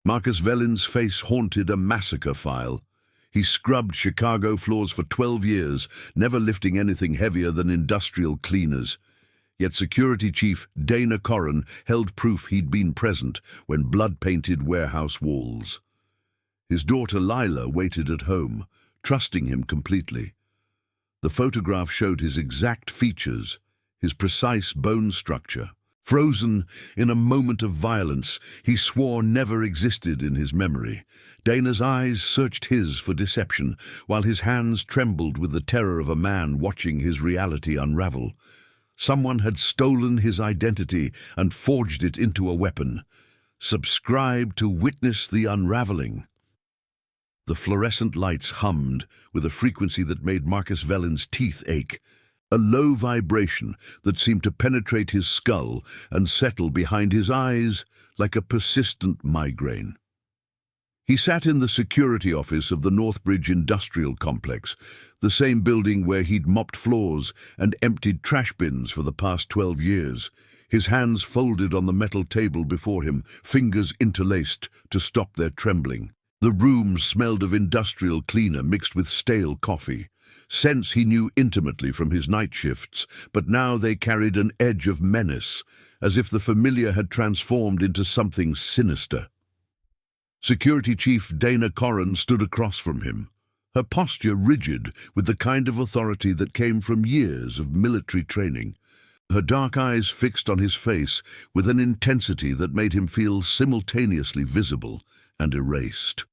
Marcus Vellin's face haunted a massacre file. He scrubbed Chicago floors for 12 years, never lifting anything heavier than industrial cleaners. Yet Security Chief Dana Corran held proof he'd been present when blood painted warehouse walls. His daughter Lila waited at home, trusting him completely. The photograph showed his exact features, his precise bone structure. Frozen in a moment of violence he swore never existed in his memory. Dana's eyes searched his for deception, while his hands trembled with the terror of a man watching his reality unravel. Someone had stolen his identity and forged it into a weapon. Subscribe to witness the unraveling. The fluorescent lights hummed with a frequency that made Marcus Vellin's teeth ache. A low vibration that seemed to penetrate his skull and settle behind his eyes like a persistent migraine. He sat in the security office of the Northbridge Industrial Complex, the same building where he'd mopped floors and emptied trash bins for the past 12 years, his hands folded on the metal table before him, fingers interlaced to stop their trembling. The room smelled of industrial cleaner mixed with stale coffee. Scents he knew intimately from his night shifts, but now they carried an edge of menace, as if the familiar had transformed into something sinister. Security Chief Dana Corran stood across from him, her posture rigid with the kind of authority that came from years of military training, her dark eyes fixed on his face with an intensity that made him feel simultaneously visible and erased.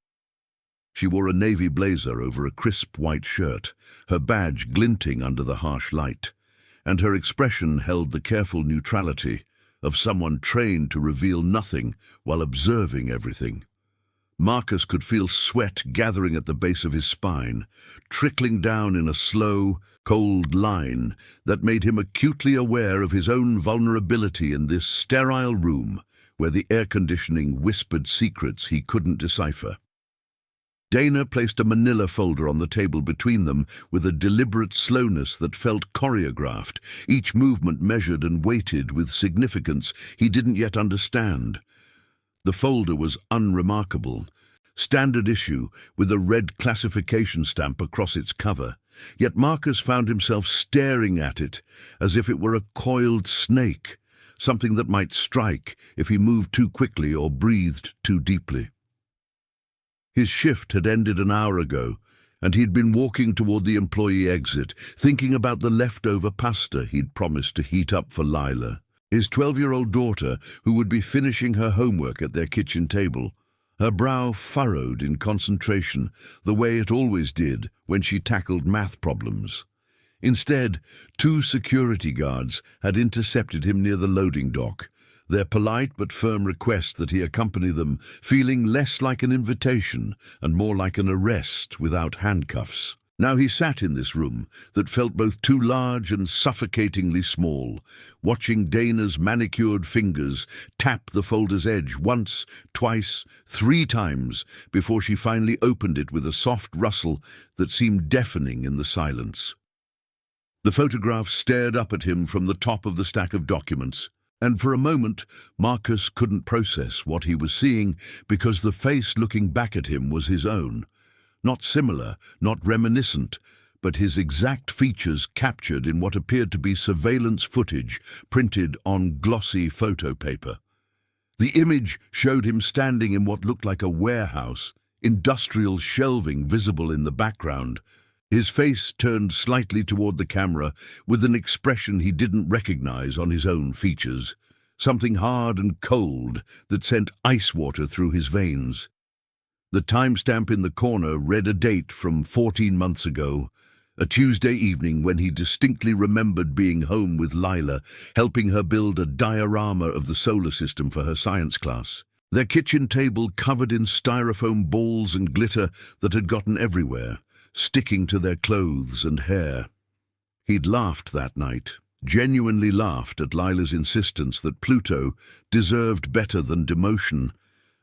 She wore a navy blazer over a crisp white shirt, her badge glinting under the harsh light, and her expression held the careful neutrality of someone trained to reveal nothing while observing everything. Marcus could feel sweat gathering at the base of his spine, trickling down in a slow, cold line that made him acutely aware of his own vulnerability in this sterile room where the air conditioning whispered secrets he couldn't decipher. Dana placed a manila folder on the table between them with a deliberate slowness that felt choreographed, each movement measured and weighted with significance he didn't yet understand. The folder was unremarkable, standard issue with a red classification stamp across its cover, yet Marcus found himself staring at it as if it were a coiled snake, something that might strike if he moved too quickly or breathed too deeply. His shift had ended an hour ago, and he'd been walking toward the employee exit, thinking about the leftover pasta he'd promised to heat up for Lila, his 12-year-old daughter who would be finishing her homework at their kitchen table, her brow furrowed in concentration, the way it always did when she tackled math problems. Instead, 2 security guards had intercepted him near the loading dock, their polite but firm request that he accompany them feeling less like an invitation and more like an arrest without handcuffs. Now he sat in this room that felt both too large and suffocatingly small, watching Dana's manicured fingers tap the folder's edge once, twice, 3 times before she finally opened it with a soft rustle that seemed deafening in the silence. The photograph stared up at him from the top of the stack of documents, and for a moment Marcus couldn't process what he was seeing because the face looking back at him was his own. Not similar, not reminiscent, but his exact features captured in what appeared to be surveillance footage printed on glossy photo paper. The image showed him standing in what looked like a warehouse, industrial shelving visible in the background. His face turned slightly toward the camera with an expression he didn't recognize on his own features, something hard and cold that sent ice water through his veins. The timestamp in the corner read a date from 14 months ago, a Tuesday evening when he distinctly remembered being home with Lila, helping her build a diorama of the solar system for her science class. Their kitchen table covered in styrofoam balls and glitter that had gotten everywhere, sticking to their clothes and hair. He'd laughed that night, genuinely laughed at Lila's insistence that Pluto deserved better than demotion,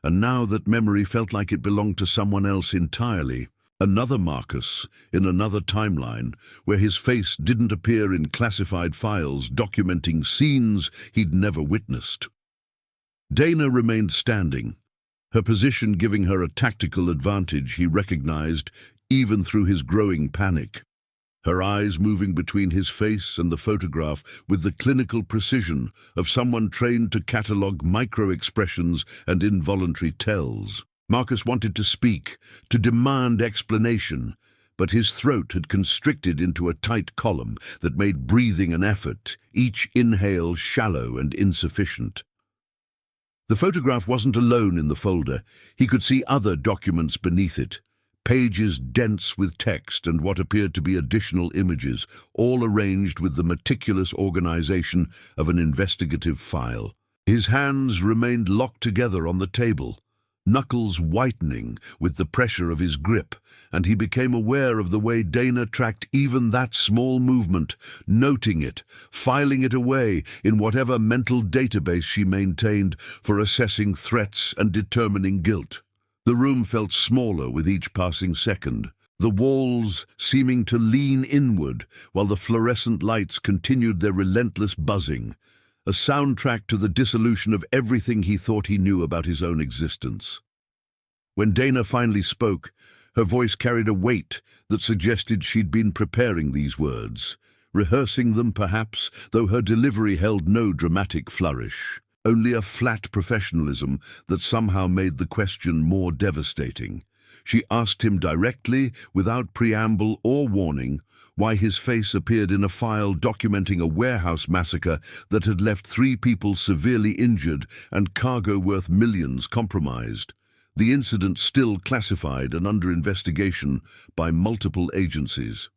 and now that memory felt like it belonged to someone else entirely, another Marcus in another timeline where his face didn't appear in classified files documenting scenes he'd never witnessed. Dana remained standing, her position giving her a tactical advantage he recognized even through his growing panic. Her eyes moving between his face and the photograph with the clinical precision of someone trained to catalogue micro-expressions and involuntary tells. Marcus wanted to speak, to demand explanation, but his throat had constricted into a tight column that made breathing an effort, each inhale shallow and insufficient. The photograph wasn't alone in the folder. He could see other documents beneath it, pages dense with text and what appeared to be additional images, all arranged with the meticulous organization of an investigative file. His hands remained locked together on the table, knuckles whitening with the pressure of his grip, and he became aware of the way Dana tracked even that small movement, noting it, filing it away in whatever mental database she maintained for assessing threats and determining guilt. The room felt smaller with each passing second, the walls seeming to lean inward while the fluorescent lights continued their relentless buzzing, a soundtrack to the dissolution of everything he thought he knew about his own existence. When Dana finally spoke, her voice carried a weight that suggested she'd been preparing these words, rehearsing them perhaps, though her delivery held no dramatic flourish, only a flat professionalism that somehow made the question more devastating. She asked him directly, without preamble or warning, why his face appeared in a file documenting a warehouse massacre that had left 3 people severely injured and cargo worth millions compromised. The incident still classified and under investigation by multiple agencies.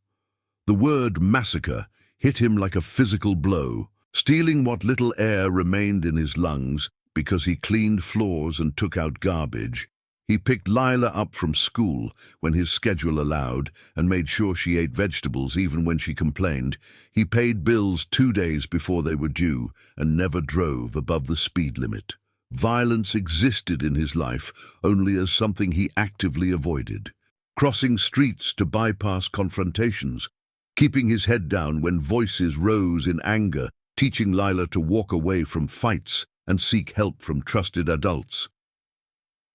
The word massacre hit him like a physical blow, stealing what little air remained in his lungs because he cleaned floors and took out garbage. He picked Lila up from school when his schedule allowed and made sure she ate vegetables even when she complained. He paid bills 2 days before they were due and never drove above the speed limit. Violence existed in his life only as something he actively avoided, crossing streets to bypass confrontations, keeping his head down when voices rose in anger, teaching Lila to walk away from fights and seek help from trusted adults.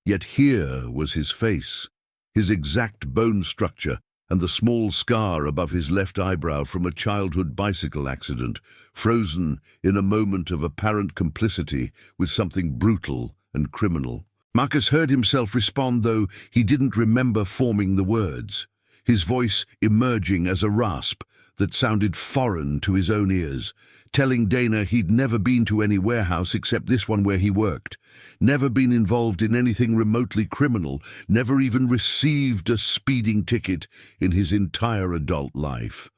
Yet here was his face, his exact bone structure, and the small scar above his left eyebrow from a childhood bicycle accident, frozen in a moment of apparent complicity with something brutal and criminal. Marcus heard himself respond, though he didn't remember forming the words, his voice emerging as a rasp that sounded foreign to his own ears, telling Dana he'd never been to any warehouse except this one where he worked, never been involved in anything remotely criminal, never even received a speeding ticket in his entire adult life.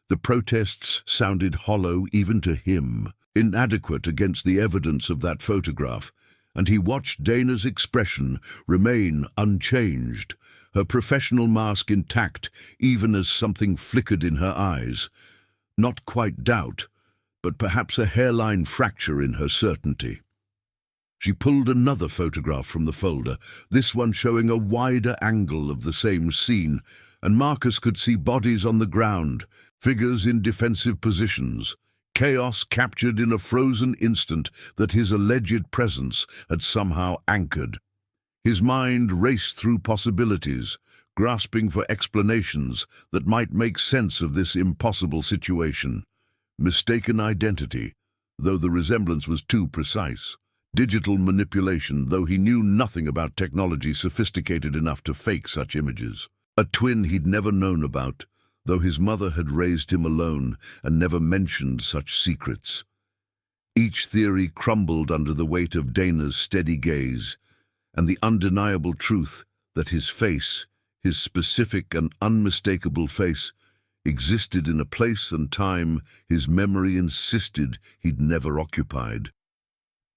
The protests sounded hollow even to him, inadequate against the evidence of that photograph, and he watched Dana's expression remain unchanged, her professional mask intact even as something flickered in her eyes. Not quite doubt, but perhaps a hairline fracture in her certainty. She pulled another photograph from the folder, this one showing a wider angle of the same scene, and Marcus could see bodies on the ground, figures in defensive positions, chaos captured in a frozen instant that his alleged presence had somehow anchored. His mind raced through possibilities, grasping for explanations that might make sense of this impossible situation. Mistaken identity, though the resemblance was too precise. Digital manipulation, though he knew nothing about technology sophisticated enough to fake such images. A twin he'd never known about, though his mother had raised him alone and never mentioned such secrets. Each theory crumbled under the weight of Dana's steady gaze, and the undeniable truth that his face, his specific and unmistakable face, existed in a place and time his memory insisted he'd never occupied.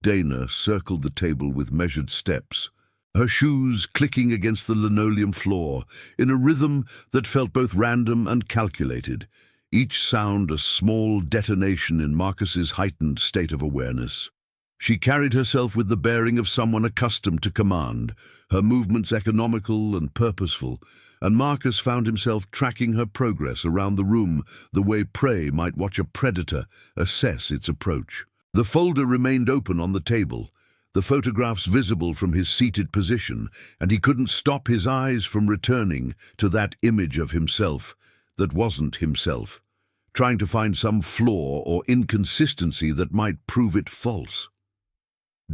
Dana circled the table with measured steps, her shoes clicking against the linoleum floor in a rhythm that felt both random and calculated, each sound a small detonation in Marcus's heightened state of awareness. She carried herself with the bearing of someone accustomed to command, her movements economical and purposeful, and Marcus found himself tracking her progress around the room the way prey might watch a predator assess its approach. The folder remained open on the table, the photographs visible from his seated position, and he couldn't stop his eyes from returning to that image of himself that wasn't himself, trying to find some flaw or inconsistency that might prove it false.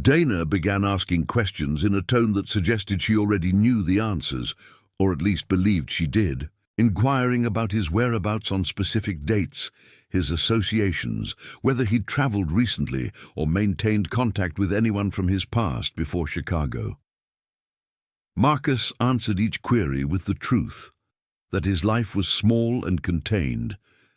Dana began asking questions in a tone that suggested she already knew the answers, or at least believed she did, inquiring about his whereabouts on specific dates, his associations, whether he'd traveled recently or maintained contact with anyone from his past before Chicago. Marcus answered each query with the truth, that his life was small and contained,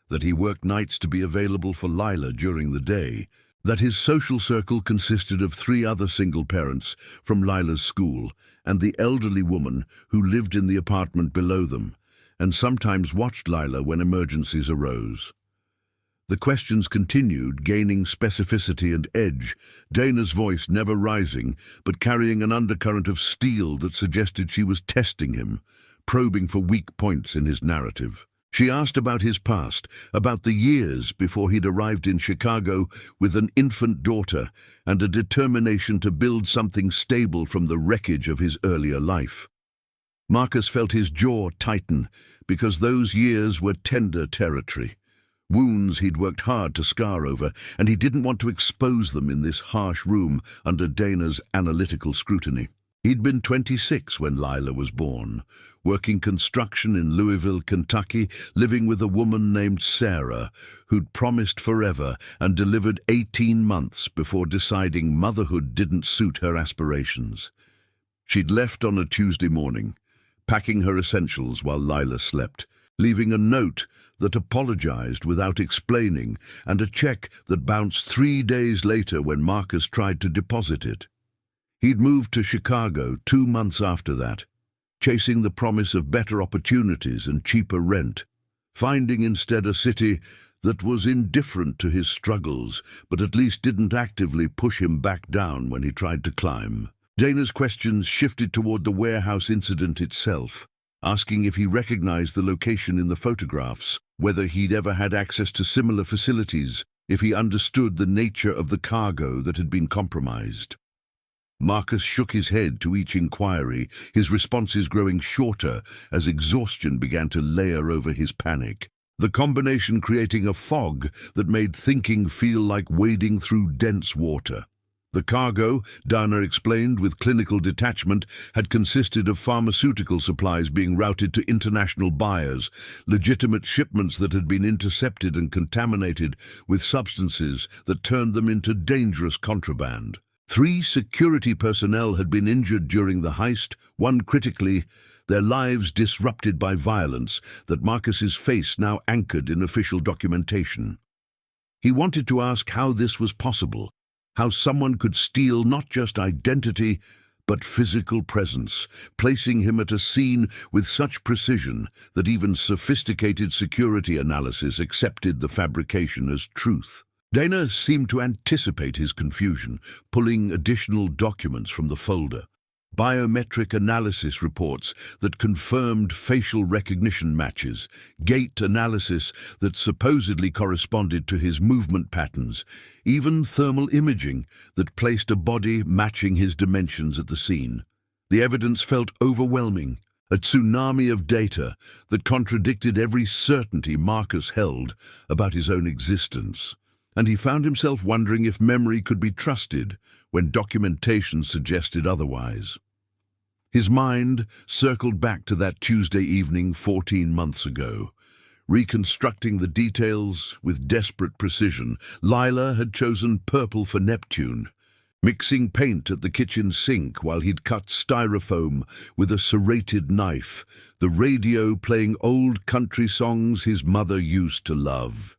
that he worked nights to be available for Lila during the day, that his social circle consisted of 3 other single parents from Lila's school and the elderly woman who lived in the apartment below them, and sometimes watched Lila when emergencies arose. The questions continued, gaining specificity and edge, Dana's voice never rising, but carrying an undercurrent of steel that suggested she was testing him, probing for weak points in his narrative. She asked about his past, about the years before he'd arrived in Chicago with an infant daughter and a determination to build something stable from the wreckage of his earlier life. Marcus felt his jaw tighten because those years were tender territory, wounds he'd worked hard to scar over, and he didn't want to expose them in this harsh room under Dana's analytical scrutiny. He'd been 26 when Lila was born, working construction in Louisville, Kentucky, living with a woman named Sarah, who'd promised forever and delivered 18 months before deciding motherhood didn't suit her aspirations. She'd left on a Tuesday morning, packing her essentials while Lila slept, leaving a note that apologized without explaining and a check that bounced 3 days later when Marcus tried to deposit it. He'd moved to Chicago 2 months after that, chasing the promise of better opportunities and cheaper rent, finding instead a city that was indifferent to his struggles, but at least didn't actively push him back down when he tried to climb. Dana's questions shifted toward the warehouse incident itself, asking if he recognized the location in the photographs, whether he'd ever had access to similar facilities, if he understood the nature of the cargo that had been compromised. Marcus shook his head to each inquiry, his responses growing shorter as exhaustion began to layer over his panic, the combination creating a fog that made thinking feel like wading through dense water. The cargo, Dana explained with clinical detachment, had consisted of pharmaceutical supplies being routed to international buyers, legitimate shipments that had been intercepted and contaminated with substances that turned them into dangerous contraband. 3 security personnel had been injured during the heist, 1 critically, their lives disrupted by violence that Marcus's face now anchored in official documentation. He wanted to ask how this was possible, how someone could steal not just identity, but physical presence, placing him at a scene with such precision that even sophisticated security analysis accepted the fabrication as truth. Dana seemed to anticipate his confusion, pulling additional documents from the folder. Biometric analysis reports that confirmed facial recognition matches, gait analysis that supposedly corresponded to his movement patterns, even thermal imaging that placed a body matching his dimensions at the scene. The evidence felt overwhelming, a tsunami of data that contradicted every certainty Marcus held about his own existence. And he found himself wondering if memory could be trusted when documentation suggested otherwise. His mind circled back to that Tuesday evening 14 months ago, reconstructing the details with desperate precision. Lila had chosen purple for Neptune, mixing paint at the kitchen sink while he'd cut styrofoam with a serrated knife, the radio playing old country songs his mother used to love.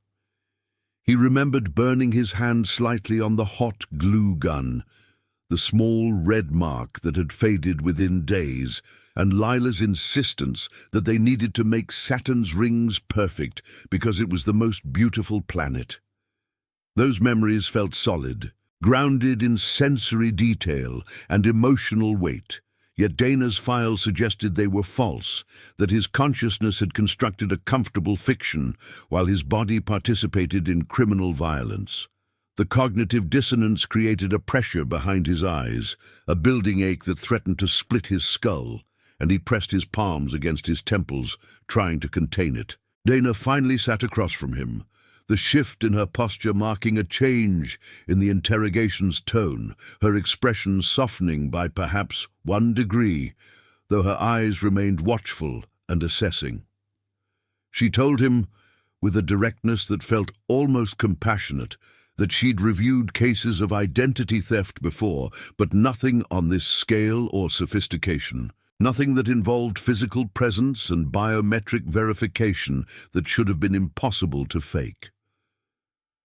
He remembered burning his hand slightly on the hot glue gun, the small red mark that had faded within days, and Lila's insistence that they needed to make Saturn's rings perfect because it was the most beautiful planet. Those memories felt solid, grounded in sensory detail and emotional weight. Yet Dana's file suggested they were false, that his consciousness had constructed a comfortable fiction while his body participated in criminal violence. The cognitive dissonance created a pressure behind his eyes, a building ache that threatened to split his skull, and he pressed his palms against his temples, trying to contain it. Dana finally sat across from him, the shift in her posture marking a change in the interrogation's tone, her expression softening by perhaps 1 degree, though her eyes remained watchful and assessing. She told him, with a directness that felt almost compassionate, that she'd reviewed cases of identity theft before, but nothing on this scale or sophistication. Nothing that involved physical presence and biometric verification that should have been impossible to fake.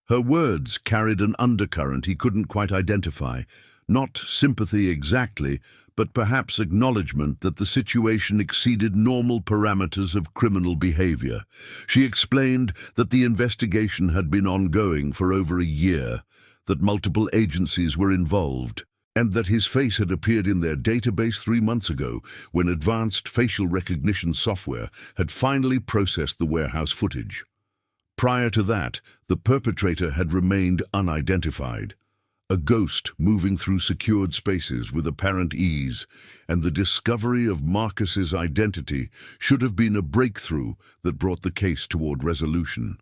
Her words carried an undercurrent he couldn't quite identify, not sympathy exactly, but perhaps acknowledgement that the situation exceeded normal parameters of criminal behavior. She explained that the investigation had been ongoing for over a year, that multiple agencies were involved, and that his face had appeared in their database 3 months ago when advanced facial recognition software had finally processed the warehouse footage. Prior to that, the perpetrator had remained unidentified, a ghost moving through secured spaces with apparent ease, and the discovery of Marcus's identity should have been a breakthrough that brought the case toward resolution.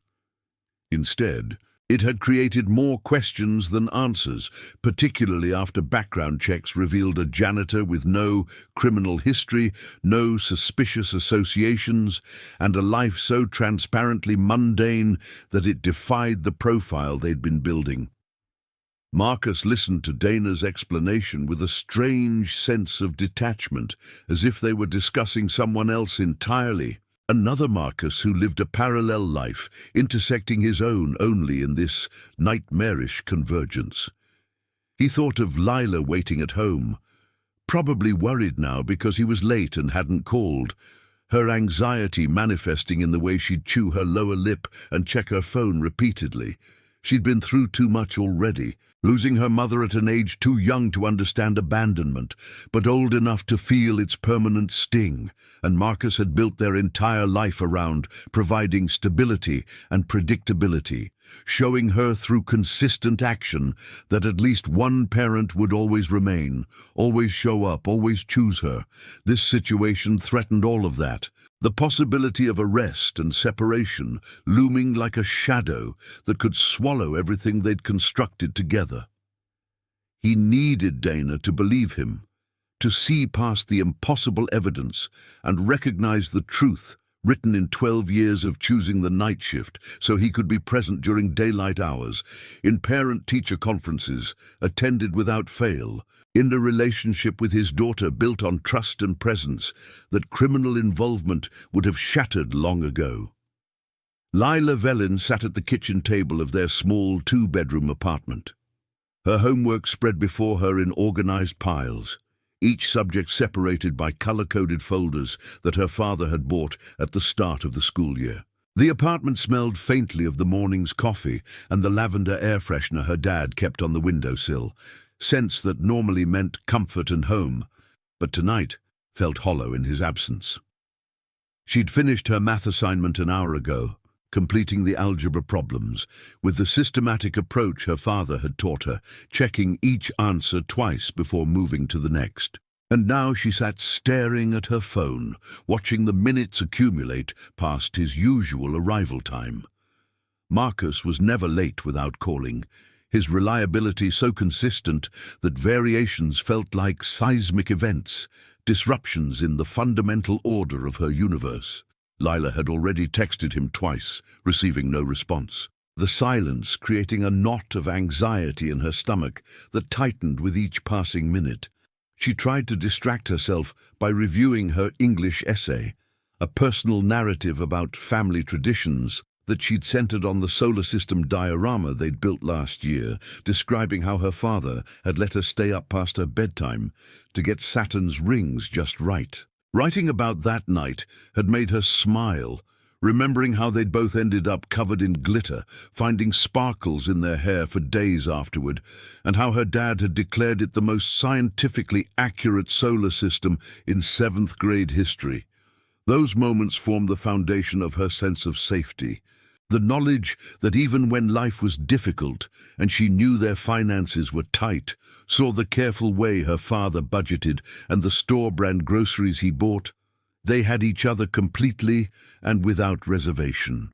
Instead, it had created more questions than answers, particularly after background checks revealed a janitor with no criminal history, no suspicious associations, and a life so transparently mundane that it defied the profile they'd been building. Marcus listened to Dana's explanation with a strange sense of detachment, as if they were discussing someone else entirely. Another Marcus who lived a parallel life, intersecting his own only in this nightmarish convergence. He thought of Lila waiting at home, probably worried now because he was late and hadn't called, her anxiety manifesting in the way she'd chew her lower lip and check her phone repeatedly. She'd been through too much already, losing her mother at an age too young to understand abandonment, but old enough to feel its permanent sting, and Marcus had built their entire life around providing stability and predictability, showing her through consistent action that at least one parent would always remain, always show up, always choose her. This situation threatened all of that, the possibility of arrest and separation looming like a shadow that could swallow everything they'd constructed together. He needed Dana to believe him, to see past the impossible evidence and recognize the truth written in 12 years of choosing the night shift so he could be present during daylight hours, in parent-teacher conferences, attended without fail, in a relationship with his daughter built on trust and presence that criminal involvement would have shattered long ago. Lila Velin sat at the kitchen table of their small 2-bedroom apartment. Her homework spread before her in organized piles, each subject separated by color-coded folders that her father had bought at the start of the school year. The apartment smelled faintly of the morning's coffee and the lavender air freshener her dad kept on the windowsill, scents that normally meant comfort and home, but tonight felt hollow in his absence. She'd finished her math assignment an hour ago, completing the algebra problems, with the systematic approach her father had taught her, checking each answer twice before moving to the next. And now she sat staring at her phone, watching the minutes accumulate past his usual arrival time. Marcus was never late without calling, his reliability so consistent that variations felt like seismic events, disruptions in the fundamental order of her universe. Lila had already texted him twice, receiving no response, the silence creating a knot of anxiety in her stomach that tightened with each passing minute. She tried to distract herself by reviewing her English essay, a personal narrative about family traditions that she'd centered on the solar system diorama they'd built last year, describing how her father had let her stay up past her bedtime to get Saturn's rings just right. Writing about that night had made her smile, remembering how they'd both ended up covered in glitter, finding sparkles in their hair for days afterward, and how her dad had declared it the most scientifically accurate solar system in 7th grade history. Those moments formed the foundation of her sense of safety, The knowledge that even when life was difficult and she knew their finances were tight, saw the careful way her father budgeted and the store-brand groceries he bought, they had each other completely and without reservation.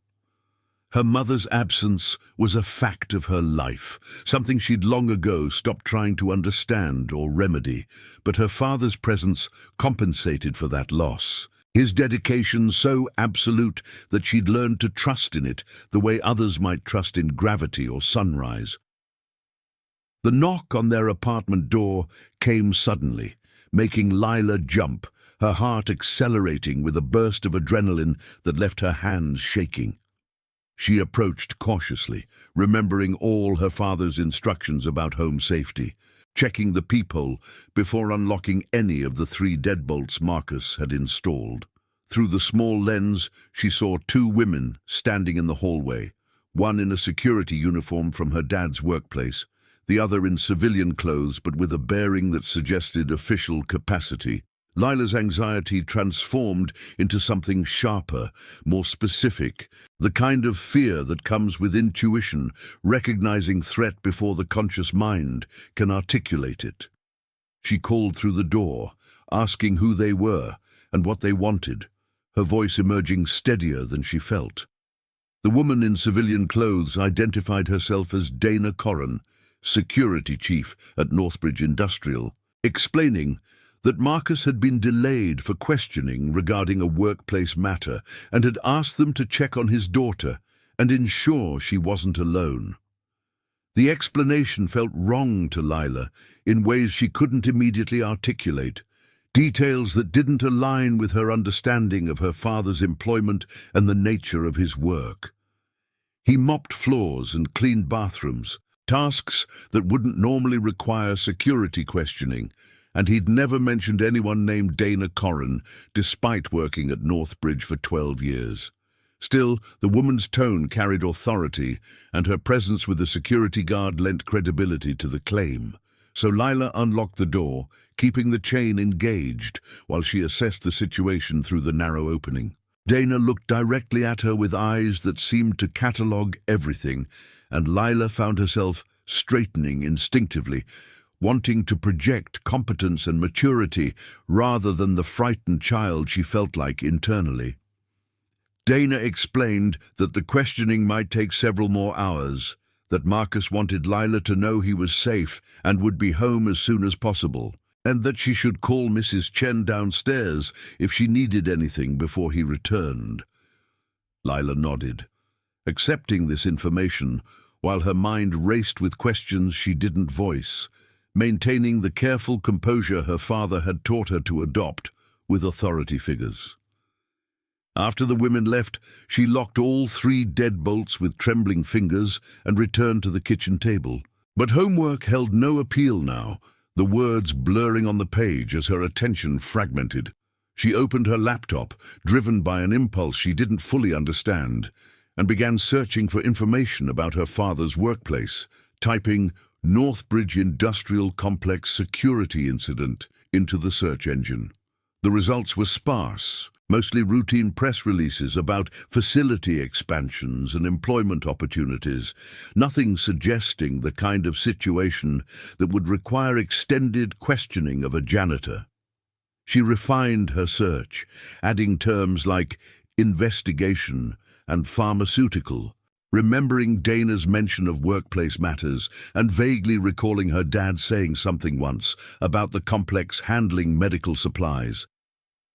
Her mother's absence was a fact of her life, something she'd long ago stopped trying to understand or remedy, but her father's presence compensated for that loss. His dedication so absolute that she'd learned to trust in it the way others might trust in gravity or sunrise. The knock on their apartment door came suddenly, making Lila jump, her heart accelerating with a burst of adrenaline that left her hands shaking. She approached cautiously, remembering all her father's instructions about home safety, checking the peephole before unlocking any of the 3 deadbolts Marcus had installed. Through the small lens, she saw 2 women standing in the hallway, one in a security uniform from her dad's workplace, the other in civilian clothes but with a bearing that suggested official capacity. Lila's anxiety transformed into something sharper, more specific, the kind of fear that comes with intuition, recognizing threat before the conscious mind can articulate it. She called through the door, asking who they were and what they wanted, her voice emerging steadier than she felt. The woman in civilian clothes identified herself as Dana Corrin, security chief at Northbridge Industrial, explaining that Marcus had been delayed for questioning regarding a workplace matter and had asked them to check on his daughter and ensure she wasn't alone. The explanation felt wrong to Lila in ways she couldn't immediately articulate, details that didn't align with her understanding of her father's employment and the nature of his work. He mopped floors and cleaned bathrooms, tasks that wouldn't normally require security questioning, and he'd never mentioned anyone named Dana Corrin, despite working at Northbridge for 12 years. Still, the woman's tone carried authority, and her presence with the security guard lent credibility to the claim. So Lila unlocked the door, keeping the chain engaged while she assessed the situation through the narrow opening. Dana looked directly at her with eyes that seemed to catalogue everything, and Lila found herself straightening instinctively, wanting to project competence and maturity rather than the frightened child she felt like internally. Dana explained that the questioning might take several more hours, that Marcus wanted Lila to know he was safe and would be home as soon as possible, and that she should call Mrs. Chen downstairs if she needed anything before he returned. Lila nodded, accepting this information while her mind raced with questions she didn't voice, maintaining the careful composure her father had taught her to adopt with authority figures. After the women left, she locked all 3 deadbolts with trembling fingers and returned to the kitchen table. But homework held no appeal now, the words blurring on the page as her attention fragmented. She opened her laptop, driven by an impulse she didn't fully understand, and began searching for information about her father's workplace, typing Northbridge Industrial Complex Security Incident into the search engine. The results were sparse, mostly routine press releases about facility expansions and employment opportunities, nothing suggesting the kind of situation that would require extended questioning of a janitor. She refined her search, adding terms like investigation and pharmaceutical, remembering Dana's mention of workplace matters and vaguely recalling her dad saying something once about the complex handling medical supplies.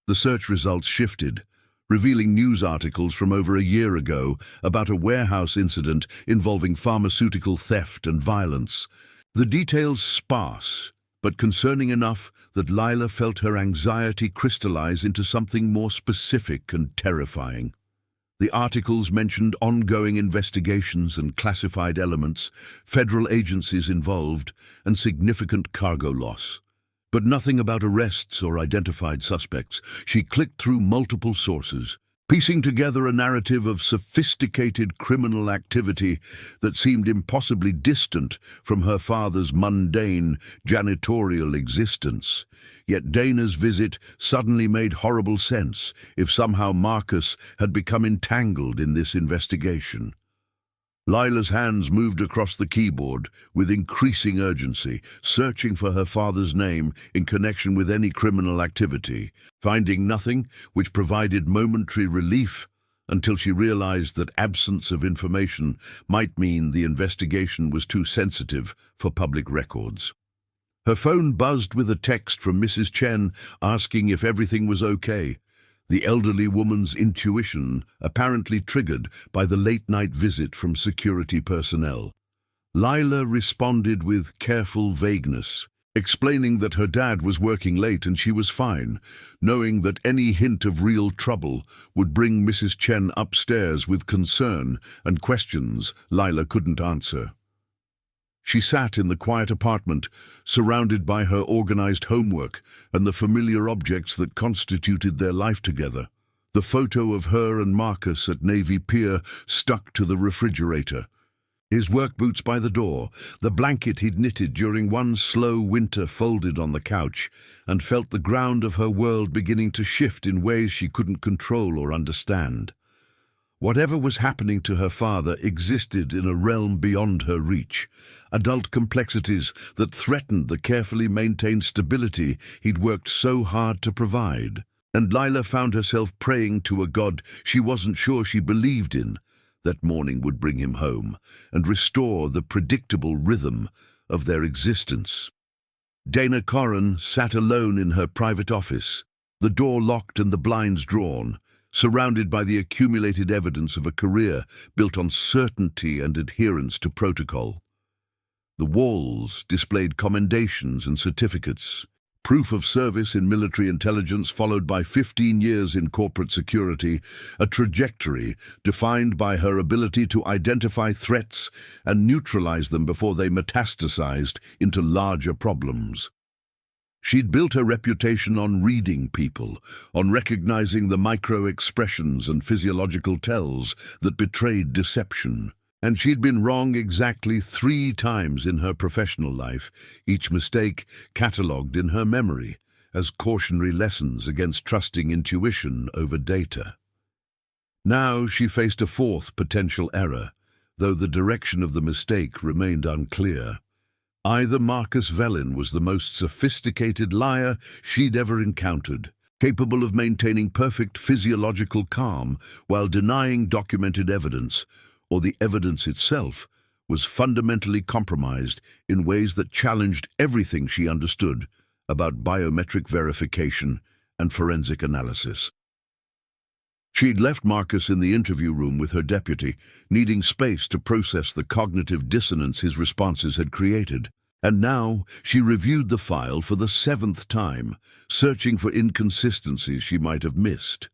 The search results shifted, revealing news articles from over a year ago about a warehouse incident involving pharmaceutical theft and violence. The details sparse, but concerning enough that Lila felt her anxiety crystallize into something more specific and terrifying. The articles mentioned ongoing investigations and classified elements, federal agencies involved, and significant cargo loss. But nothing about arrests or identified suspects. She clicked through multiple sources, piecing together a narrative of sophisticated criminal activity that seemed impossibly distant from her father's mundane, janitorial existence. Yet Dana's visit suddenly made horrible sense if somehow Marcus had become entangled in this investigation. Lila's hands moved across the keyboard with increasing urgency, searching for her father's name in connection with any criminal activity, finding nothing which provided momentary relief until she realized that absence of information might mean the investigation was too sensitive for public records. Her phone buzzed with a text from Mrs. Chen asking if everything was okay. The elderly woman's intuition apparently triggered by the late-night visit from security personnel. Lila responded with careful vagueness, explaining that her dad was working late and she was fine, knowing that any hint of real trouble would bring Mrs. Chen upstairs with concern and questions Lila couldn't answer. She sat in the quiet apartment, surrounded by her organized homework and the familiar objects that constituted their life together. The photo of her and Marcus at Navy Pier stuck to the refrigerator. His work boots by the door, the blanket he'd knitted during one slow winter folded on the couch, and felt the ground of her world beginning to shift in ways she couldn't control or understand. Whatever was happening to her father existed in a realm beyond her reach, adult complexities that threatened the carefully maintained stability he'd worked so hard to provide. And Lila found herself praying to a god she wasn't sure she believed in, that morning would bring him home and restore the predictable rhythm of their existence. Dana Corrin sat alone in her private office, the door locked and the blinds drawn, surrounded by the accumulated evidence of a career built on certainty and adherence to protocol. The walls displayed commendations and certificates, proof of service in military intelligence followed by 15 years in corporate security, a trajectory defined by her ability to identify threats and neutralize them before they metastasized into larger problems. She'd built her reputation on reading people, on recognizing the micro-expressions and physiological tells that betrayed deception. And she'd been wrong exactly 3 times in her professional life, each mistake catalogued in her memory as cautionary lessons against trusting intuition over data. Now she faced a 4th potential error, though the direction of the mistake remained unclear. Either Marcus Velin was the most sophisticated liar she'd ever encountered, capable of maintaining perfect physiological calm while denying documented evidence, or the evidence itself was fundamentally compromised in ways that challenged everything she understood about biometric verification and forensic analysis. She'd left Marcus in the interview room with her deputy, needing space to process the cognitive dissonance his responses had created. And now she reviewed the file for the 7th time, searching for inconsistencies she might have missed.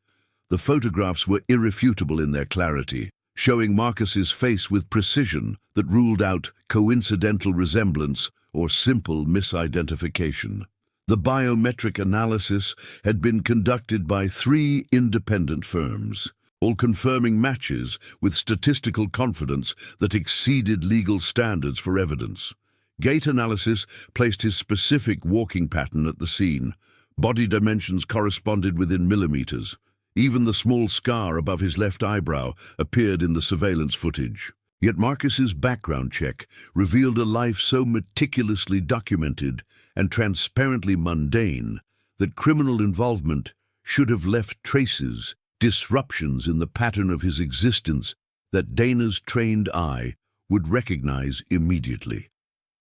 The photographs were irrefutable in their clarity, showing Marcus's face with precision that ruled out coincidental resemblance or simple misidentification. The biometric analysis had been conducted by 3 independent firms, all confirming matches with statistical confidence that exceeded legal standards for evidence. Gait analysis placed his specific walking pattern at the scene. Body dimensions corresponded within millimeters. Even the small scar above his left eyebrow appeared in the surveillance footage. Yet Marcus's background check revealed a life so meticulously documented and transparently mundane that criminal involvement should have left traces, disruptions in the pattern of his existence that Dana's trained eye would recognize immediately.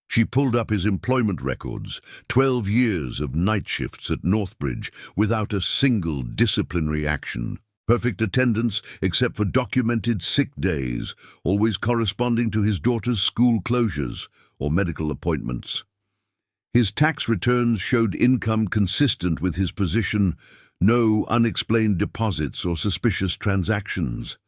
She pulled up his employment records, 12 years of night shifts at Northbridge without a single disciplinary action. Perfect attendance except for documented sick days, always corresponding to his daughter's school closures or medical appointments. His tax returns showed income consistent with his position, no unexplained deposits or suspicious transactions.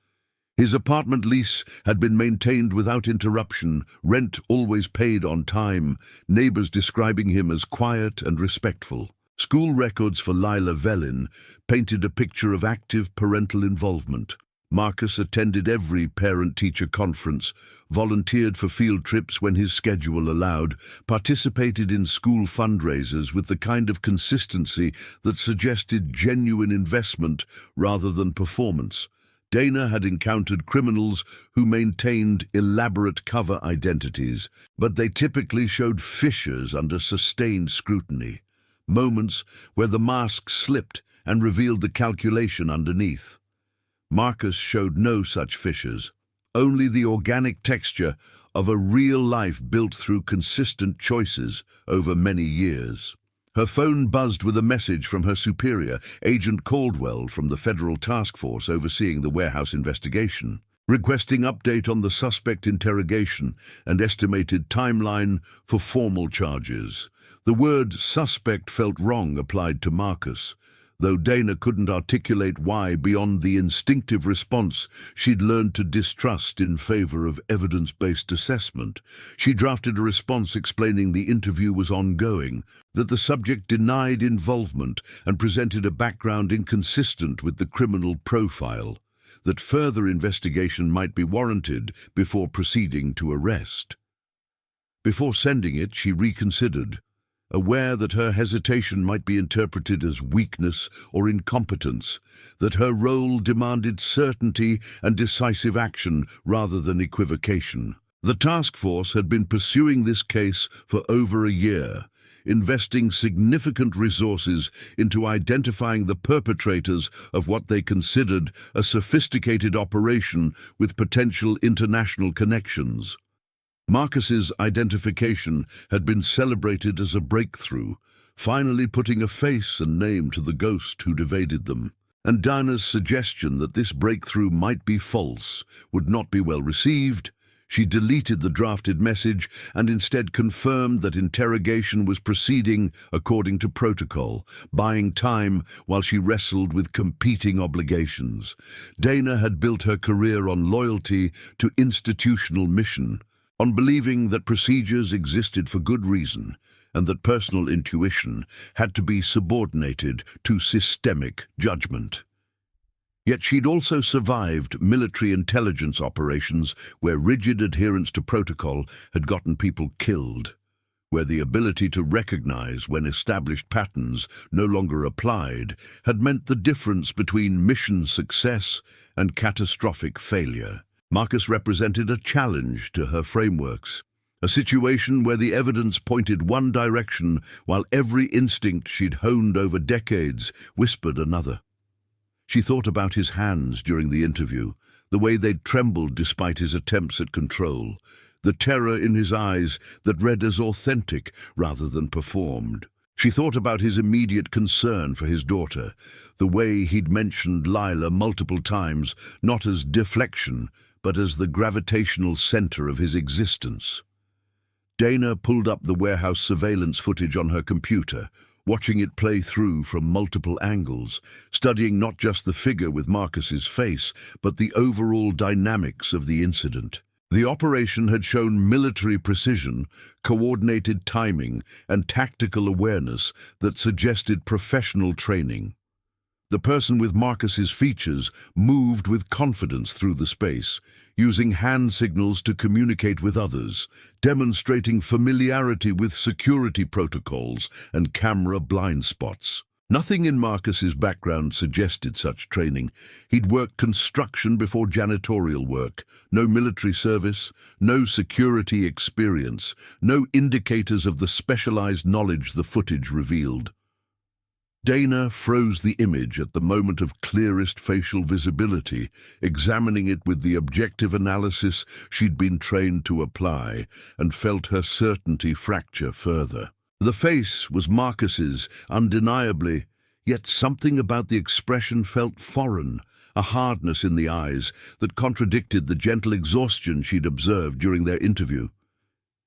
His apartment lease had been maintained without interruption, rent always paid on time, neighbors describing him as quiet and respectful. School records for Lila Velin painted a picture of active parental involvement. Marcus attended every parent-teacher conference, volunteered for field trips when his schedule allowed, participated in school fundraisers with the kind of consistency that suggested genuine investment rather than performance. Dana had encountered criminals who maintained elaborate cover identities, but they typically showed fissures under sustained scrutiny, moments where the mask slipped and revealed the calculation underneath. Marcus showed no such fissures, only the organic texture of a real life built through consistent choices over many years. Her phone buzzed with a message from her superior, Agent Caldwell from the federal task force overseeing the warehouse investigation, requesting update on the suspect interrogation and estimated timeline for formal charges. The word suspect felt wrong applied to Marcus, though Dana couldn't articulate why beyond the instinctive response she'd learned to distrust in favor of evidence-based assessment. She drafted a response explaining the interview was ongoing, that the subject denied involvement and presented a background inconsistent with the criminal profile, that further investigation might be warranted before proceeding to arrest. Before sending it, she reconsidered, aware that her hesitation might be interpreted as weakness or incompetence, that her role demanded certainty and decisive action rather than equivocation. The task force had been pursuing this case for over a year, investing significant resources into identifying the perpetrators of what they considered a sophisticated operation with potential international connections. Marcus's identification had been celebrated as a breakthrough, finally putting a face and name to the ghost who'd evaded them. And Dana's suggestion that this breakthrough might be false would not be well received. She deleted the drafted message and instead confirmed that interrogation was proceeding according to protocol, buying time while she wrestled with competing obligations. Dana had built her career on loyalty to institutional mission, on believing that procedures existed for good reason and that personal intuition had to be subordinated to systemic judgment. Yet she'd also survived military intelligence operations where rigid adherence to protocol had gotten people killed, where the ability to recognize when established patterns no longer applied had meant the difference between mission success and catastrophic failure. Marcus represented a challenge to her frameworks, a situation where the evidence pointed one direction while every instinct she'd honed over decades whispered another. She thought about his hands during the interview, the way they'd trembled despite his attempts at control, the terror in his eyes that read as authentic rather than performed. She thought about his immediate concern for his daughter, the way he'd mentioned Lila multiple times, not as deflection, but as the gravitational center of his existence. Dana pulled up the warehouse surveillance footage on her computer, watching it play through from multiple angles, studying not just the figure with Marcus's face, but the overall dynamics of the incident. The operation had shown military precision, coordinated timing, and tactical awareness that suggested professional training. The person with Marcus's features moved with confidence through the space, using hand signals to communicate with others, demonstrating familiarity with security protocols and camera blind spots. Nothing in Marcus's background suggested such training. He'd worked construction before janitorial work, no military service, no security experience, no indicators of the specialized knowledge the footage revealed. Dana froze the image at the moment of clearest facial visibility, examining it with the objective analysis she'd been trained to apply, and felt her certainty fracture further. The face was Marcus's, undeniably, yet something about the expression felt foreign, a hardness in the eyes that contradicted the gentle exhaustion she'd observed during their interview.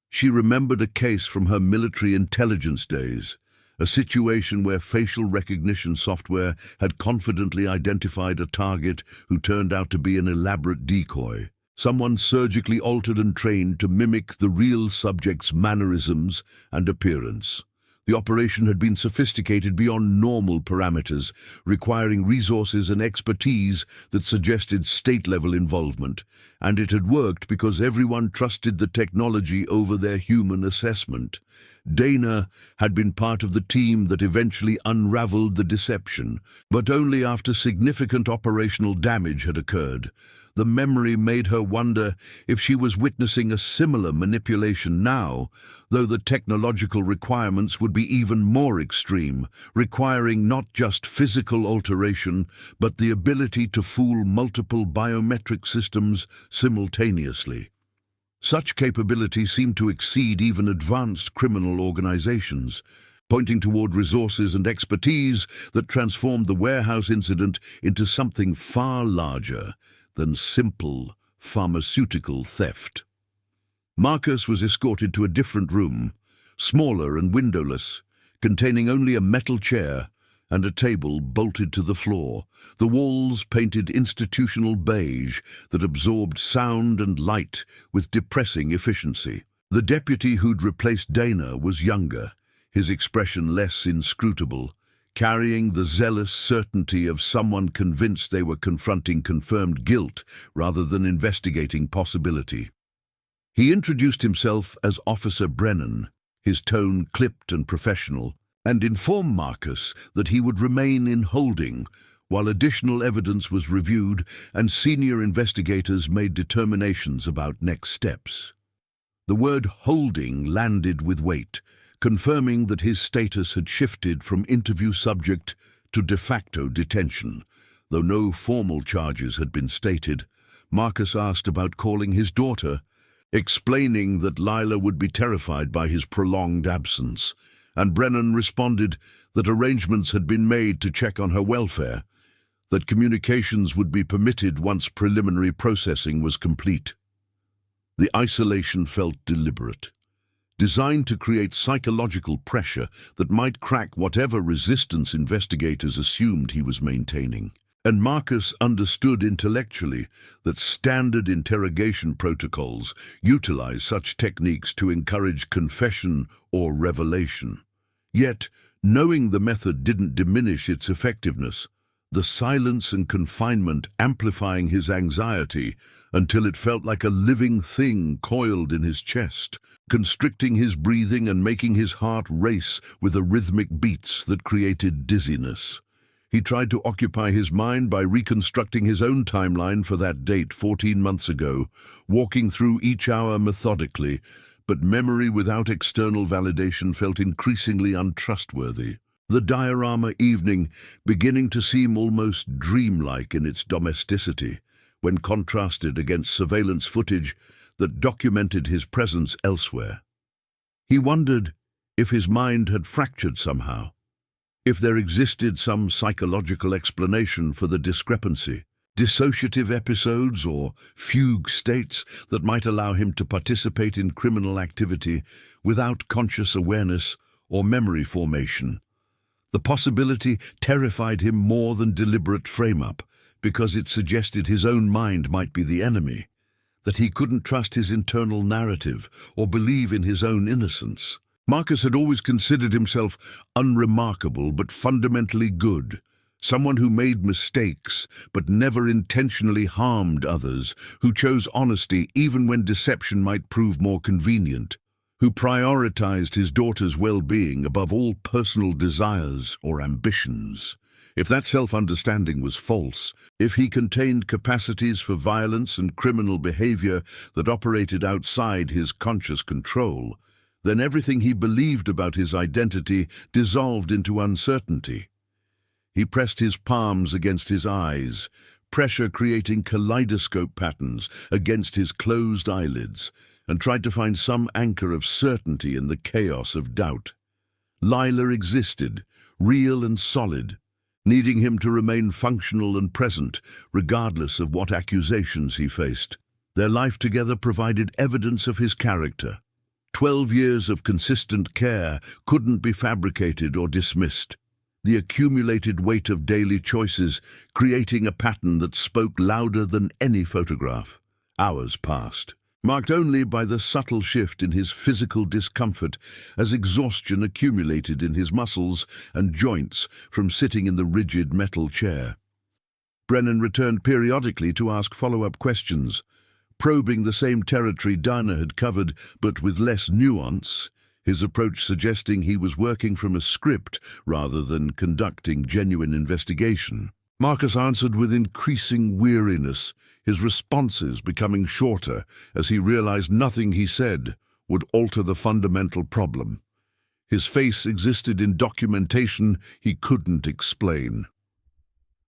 She remembered a case from her military intelligence days, a situation where facial recognition software had confidently identified a target who turned out to be an elaborate decoy, someone surgically altered and trained to mimic the real subject's mannerisms and appearance. The operation had been sophisticated beyond normal parameters, requiring resources and expertise that suggested state-level involvement, and it had worked because everyone trusted the technology over their human assessment. Dana had been part of the team that eventually unraveled the deception, but only after significant operational damage had occurred. The memory made her wonder if she was witnessing a similar manipulation now, though the technological requirements would be even more extreme, requiring not just physical alteration, but the ability to fool multiple biometric systems simultaneously. Such capability seemed to exceed even advanced criminal organizations, pointing toward resources and expertise that transformed the warehouse incident into something far larger than simple pharmaceutical theft. Marcus was escorted to a different room, smaller and windowless, containing only a metal chair and a table bolted to the floor, the walls painted institutional beige that absorbed sound and light with depressing efficiency. The deputy who'd replaced Dana was younger, his expression less inscrutable, carrying the zealous certainty of someone convinced they were confronting confirmed guilt rather than investigating possibility. He introduced himself as Officer Brennan, his tone clipped and professional, and informed Marcus that he would remain in holding while additional evidence was reviewed and senior investigators made determinations about next steps. The word holding landed with weight, confirming that his status had shifted from interview subject to de facto detention. Though no formal charges had been stated, Marcus asked about calling his daughter, explaining that Lila would be terrified by his prolonged absence, and Brennan responded that arrangements had been made to check on her welfare, that communications would be permitted once preliminary processing was complete. The isolation felt deliberate, designed to create psychological pressure that might crack whatever resistance investigators assumed he was maintaining. And Marcus understood intellectually that standard interrogation protocols utilize such techniques to encourage confession or revelation. Yet, knowing the method didn't diminish its effectiveness, the silence and confinement amplifying his anxiety until it felt like a living thing coiled in his chest, constricting his breathing and making his heart race with a rhythmic beats that created dizziness. He tried to occupy his mind by reconstructing his own timeline for that date 14 months ago, walking through each hour methodically, but memory without external validation felt increasingly untrustworthy. The diorama evening beginning to seem almost dreamlike in its domesticity, when contrasted against surveillance footage that documented his presence elsewhere. He wondered if his mind had fractured somehow, if there existed some psychological explanation for the discrepancy, dissociative episodes or fugue states that might allow him to participate in criminal activity without conscious awareness or memory formation. The possibility terrified him more than deliberate frame-up, because it suggested his own mind might be the enemy, that he couldn't trust his internal narrative or believe in his own innocence. Marcus had always considered himself unremarkable but fundamentally good, someone who made mistakes but never intentionally harmed others, who chose honesty even when deception might prove more convenient, who prioritized his daughter's well-being above all personal desires or ambitions. If that self-understanding was false, if he contained capacities for violence and criminal behavior that operated outside his conscious control, then everything he believed about his identity dissolved into uncertainty. He pressed his palms against his eyes, pressure creating kaleidoscope patterns against his closed eyelids, and tried to find some anchor of certainty in the chaos of doubt. Lila existed, real and solid, needing him to remain functional and present, regardless of what accusations he faced. Their life together provided evidence of his character. 12 years of consistent care couldn't be fabricated or dismissed. The accumulated weight of daily choices creating a pattern that spoke louder than any photograph. Hours passed. marked only by the subtle shift in his physical discomfort as exhaustion accumulated in his muscles and joints from sitting in the rigid metal chair. Brennan returned periodically to ask follow-up questions, probing the same territory Dana had covered, but with less nuance, his approach suggesting he was working from a script rather than conducting genuine investigation. Marcus answered with increasing weariness, his responses becoming shorter as he realized nothing he said would alter the fundamental problem. His face existed in documentation he couldn't explain.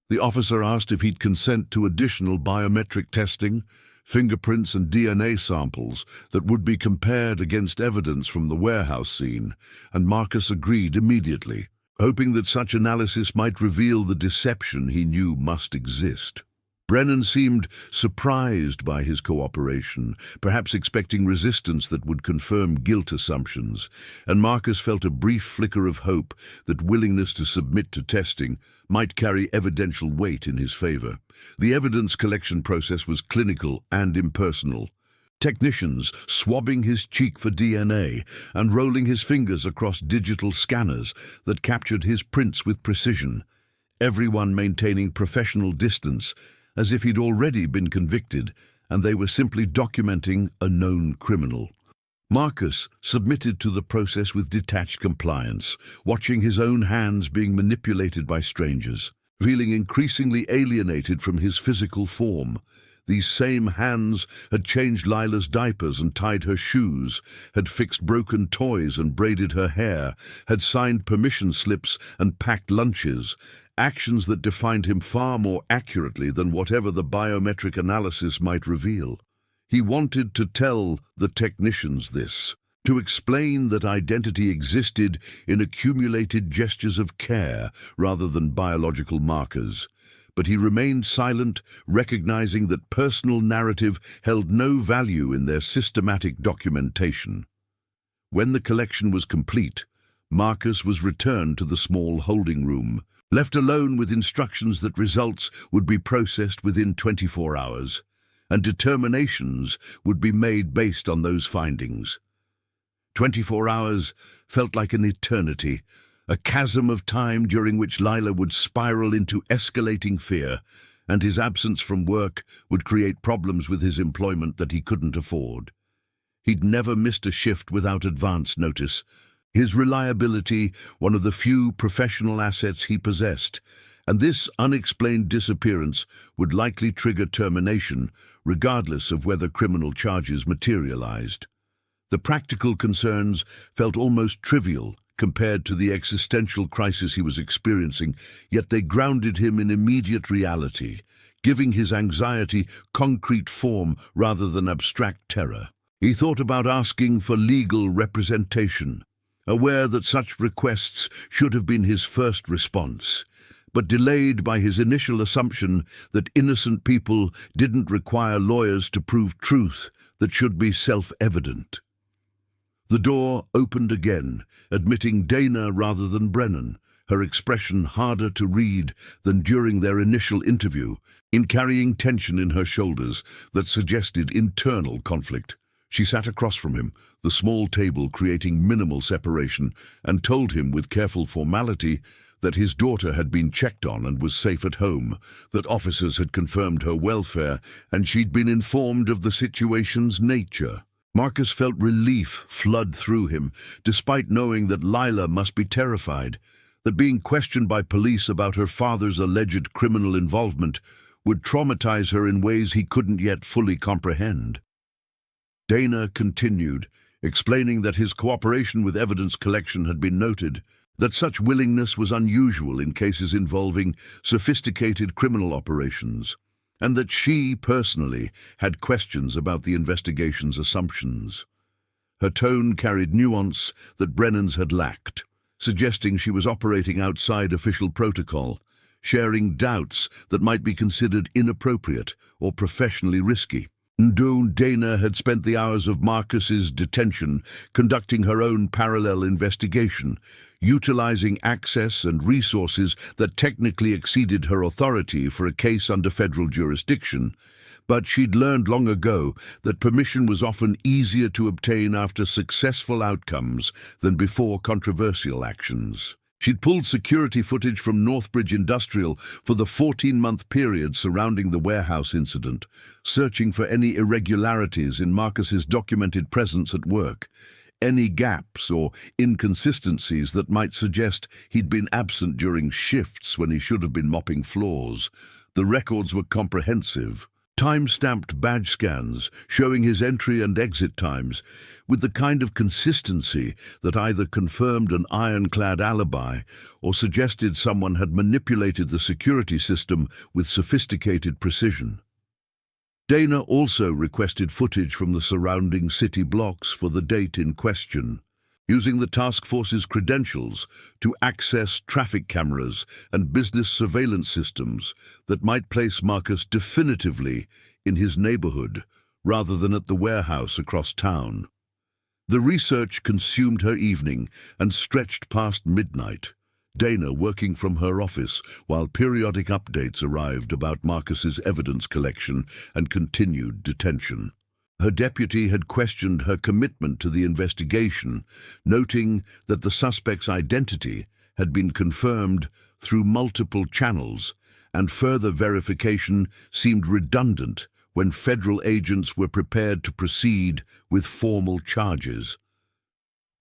The officer asked if he'd consent to additional biometric testing, fingerprints and DNA samples that would be compared against evidence from the warehouse scene, and Marcus agreed immediately, hoping that such analysis might reveal the deception he knew must exist. Brennan seemed surprised by his cooperation, perhaps expecting resistance that would confirm guilt assumptions, and Marcus felt a brief flicker of hope that willingness to submit to testing might carry evidential weight in his favor. The evidence collection process was clinical and impersonal. Technicians swabbing his cheek for DNA and rolling his fingers across digital scanners that captured his prints with precision, everyone maintaining professional distance, as if he'd already been convicted and they were simply documenting a known criminal. Marcus submitted to the process with detached compliance, watching his own hands being manipulated by strangers, feeling increasingly alienated from his physical form. These same hands had changed Lila's diapers and tied her shoes, had fixed broken toys and braided her hair, had signed permission slips and packed lunches, actions that defined him far more accurately than whatever the biometric analysis might reveal. He wanted to tell the technicians this, to explain that identity existed in accumulated gestures of care rather than biological markers. But he remained silent, recognizing that personal narrative held no value in their systematic documentation. When the collection was complete, Marcus was returned to the small holding room, left alone with instructions that results would be processed within 24 hours, and determinations would be made based on those findings. 24 hours felt like an eternity, a chasm of time during which Lila would spiral into escalating fear, and his absence from work would create problems with his employment that he couldn't afford. He'd never missed a shift without advance notice, his reliability one of the few professional assets he possessed, and this unexplained disappearance would likely trigger termination, regardless of whether criminal charges materialized. The practical concerns felt almost trivial compared to the existential crisis he was experiencing, yet they grounded him in immediate reality, giving his anxiety concrete form rather than abstract terror. He thought about asking for legal representation, aware that such requests should have been his first response, but delayed by his initial assumption that innocent people didn't require lawyers to prove truth that should be self-evident. The door opened again, admitting Dana rather than Brennan, her expression harder to read than during their initial interview, in carrying tension in her shoulders that suggested internal conflict. She sat across from him, the small table creating minimal separation, and told him with careful formality that his daughter had been checked on and was safe at home, that officers had confirmed her welfare, and she'd been informed of the situation's nature. Marcus felt relief flood through him, despite knowing that Lila must be terrified, that being questioned by police about her father's alleged criminal involvement would traumatize her in ways he couldn't yet fully comprehend. Dana continued, explaining that his cooperation with evidence collection had been noted, that such willingness was unusual in cases involving sophisticated criminal operations, and that she, personally, had questions about the investigation's assumptions. Her tone carried nuance that Brennan's had lacked, suggesting she was operating outside official protocol, sharing doubts that might be considered inappropriate or professionally risky. Though Dana had spent the hours of Marcus's detention conducting her own parallel investigation, utilizing access and resources that technically exceeded her authority for a case under federal jurisdiction, But she'd learned long ago that permission was often easier to obtain after successful outcomes than before controversial actions. She'd pulled security footage from Northbridge Industrial for the 14-month period surrounding the warehouse incident, searching for any irregularities in Marcus's documented presence at work, any gaps or inconsistencies that might suggest he'd been absent during shifts when he should have been mopping floors. The records were comprehensive. Time-stamped badge scans showing his entry and exit times with the kind of consistency that either confirmed an ironclad alibi or suggested someone had manipulated the security system with sophisticated precision. Dana also requested footage from the surrounding city blocks for the date in question, using the task force's credentials to access traffic cameras and business surveillance systems that might place Marcus definitively in his neighborhood rather than at the warehouse across town. The research consumed her evening and stretched past midnight, Dana working from her office while periodic updates arrived about Marcus's evidence collection and continued detention. Her deputy had questioned her commitment to the investigation, noting that the suspect's identity had been confirmed through multiple channels, and further verification seemed redundant when federal agents were prepared to proceed with formal charges.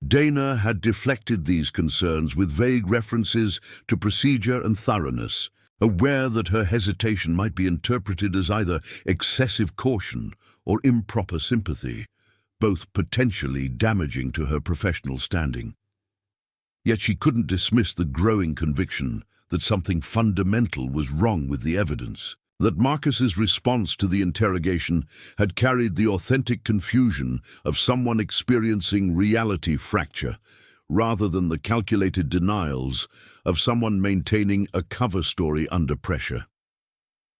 Dana had deflected these concerns with vague references to procedure and thoroughness, aware that her hesitation might be interpreted as either excessive caution or improper sympathy, both potentially damaging to her professional standing. Yet she couldn't dismiss the growing conviction that something fundamental was wrong with the evidence, that Marcus's response to the interrogation had carried the authentic confusion of someone experiencing reality fracture, rather than the calculated denials of someone maintaining a cover story under pressure.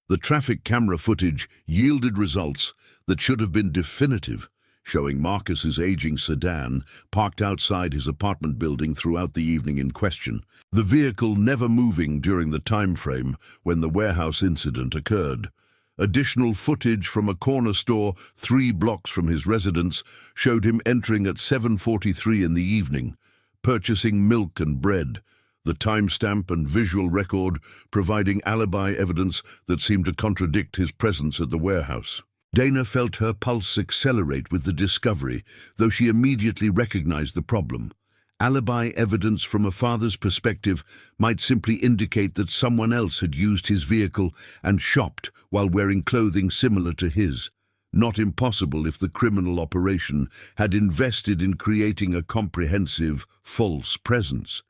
The traffic camera footage yielded results that should have been definitive, showing Marcus's aging sedan parked outside his apartment building throughout the evening in question, the vehicle never moving during the time frame when the warehouse incident occurred. Additional footage from a corner store 3 blocks from his residence showed him entering at 7:43 in the evening, purchasing milk and bread, the timestamp and visual record providing alibi evidence that seemed to contradict his presence at the warehouse. Dana felt her pulse accelerate with the discovery, though she immediately recognized the problem. Alibi evidence from a father's perspective might simply indicate that someone else had used his vehicle and shopped while wearing clothing similar to his. Not impossible if the criminal operation had invested in creating a comprehensive, false presence.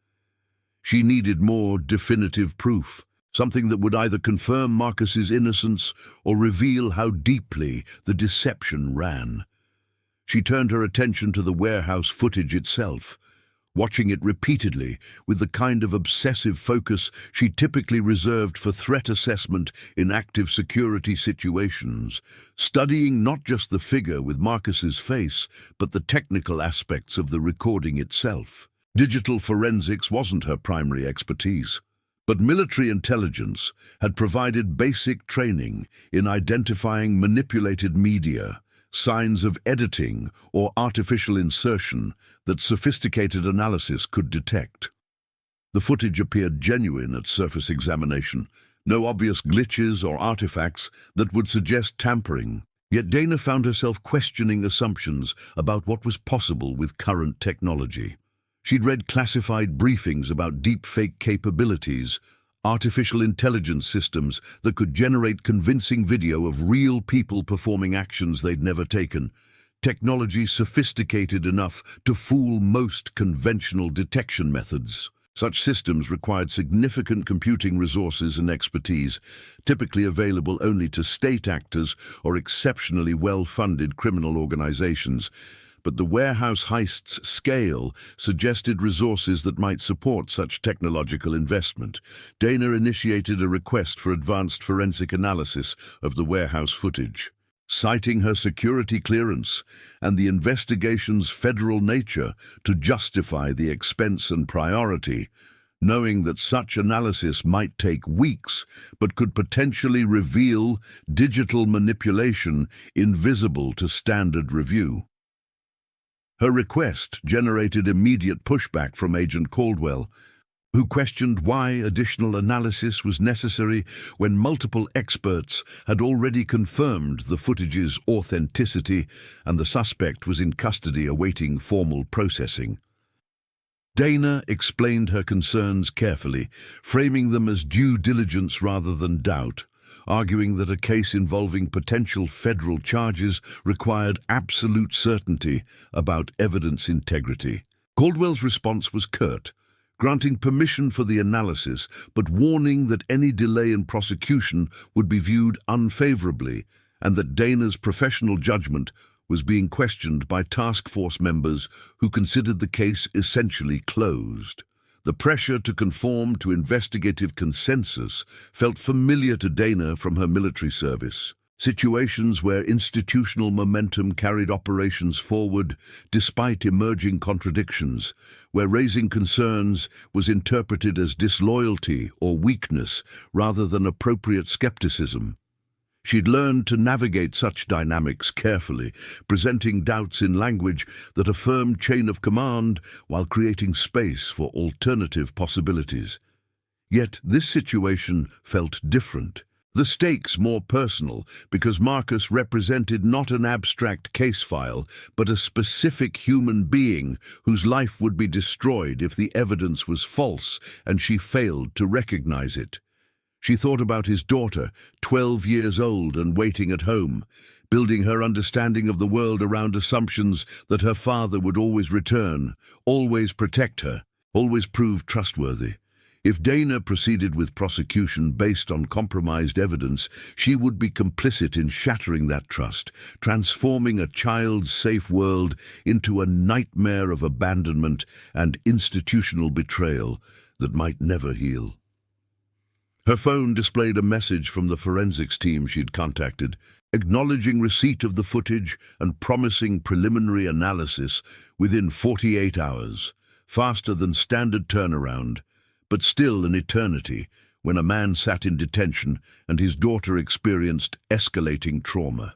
She needed more definitive proof, something that would either confirm Marcus's innocence or reveal how deeply the deception ran. She turned her attention to the warehouse footage itself, watching it repeatedly with the kind of obsessive focus she typically reserved for threat assessment in active security situations, studying not just the figure with Marcus's face, but the technical aspects of the recording itself. Digital forensics wasn't her primary expertise, but military intelligence had provided basic training in identifying manipulated media, signs of editing or artificial insertion that sophisticated analysis could detect. The footage appeared genuine at surface examination, no obvious glitches or artifacts that would suggest tampering. Yet Dana found herself questioning assumptions about what was possible with current technology. She'd read classified briefings about deepfake capabilities, artificial intelligence systems that could generate convincing video of real people performing actions they'd never taken, technology sophisticated enough to fool most conventional detection methods. Such systems required significant computing resources and expertise, typically available only to state actors or exceptionally well-funded criminal organizations. But the warehouse heist's scale suggested resources that might support such technological investment. Dana initiated a request for advanced forensic analysis of the warehouse footage. Citing her security clearance and the investigation's federal nature to justify the expense and priority, knowing that such analysis might take weeks but could potentially reveal digital manipulation invisible to standard review. Her request generated immediate pushback from Agent Caldwell, who questioned why additional analysis was necessary when multiple experts had already confirmed the footage's authenticity and the suspect was in custody awaiting formal processing. Dana explained her concerns carefully, framing them as due diligence rather than doubt, arguing that a case involving potential federal charges required absolute certainty about evidence integrity. Caldwell's response was curt, granting permission for the analysis, but warning that any delay in prosecution would be viewed unfavorably and that Dana's professional judgment was being questioned by task force members who considered the case essentially closed. The pressure to conform to investigative consensus felt familiar to Dana from her military service. Situations where institutional momentum carried operations forward despite emerging contradictions, where raising concerns was interpreted as disloyalty or weakness rather than appropriate skepticism. She'd learned to navigate such dynamics carefully, presenting doubts in language that affirmed chain of command while creating space for alternative possibilities. Yet this situation felt different. The stakes more personal because Marcus represented not an abstract case file, but a specific human being whose life would be destroyed if the evidence was false and she failed to recognize it. She thought about his daughter, 12 years old and waiting at home, building her understanding of the world around assumptions that her father would always return, always protect her, always prove trustworthy. If Dana proceeded with prosecution based on compromised evidence, she would be complicit in shattering that trust, transforming a child's safe world into a nightmare of abandonment and institutional betrayal that might never heal. Her phone displayed a message from the forensics team she'd contacted, acknowledging receipt of the footage and promising preliminary analysis within 48 hours, faster than standard turnaround, but still an eternity when a man sat in detention and his daughter experienced escalating trauma.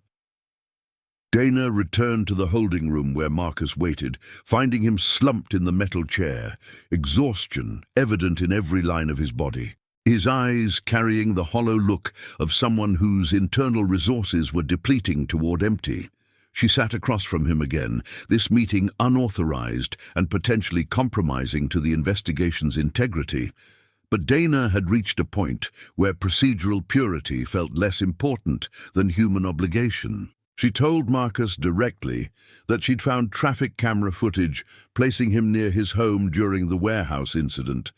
Dana returned to the holding room where Marcus waited, finding him slumped in the metal chair, exhaustion evident in every line of his body. His eyes carrying the hollow look of someone whose internal resources were depleting toward empty. She sat across from him again, this meeting unauthorized and potentially compromising to the investigation's integrity. But Dana had reached a point where procedural purity felt less important than human obligation. She told Marcus directly that she'd found traffic camera footage placing him near his home during the warehouse incident,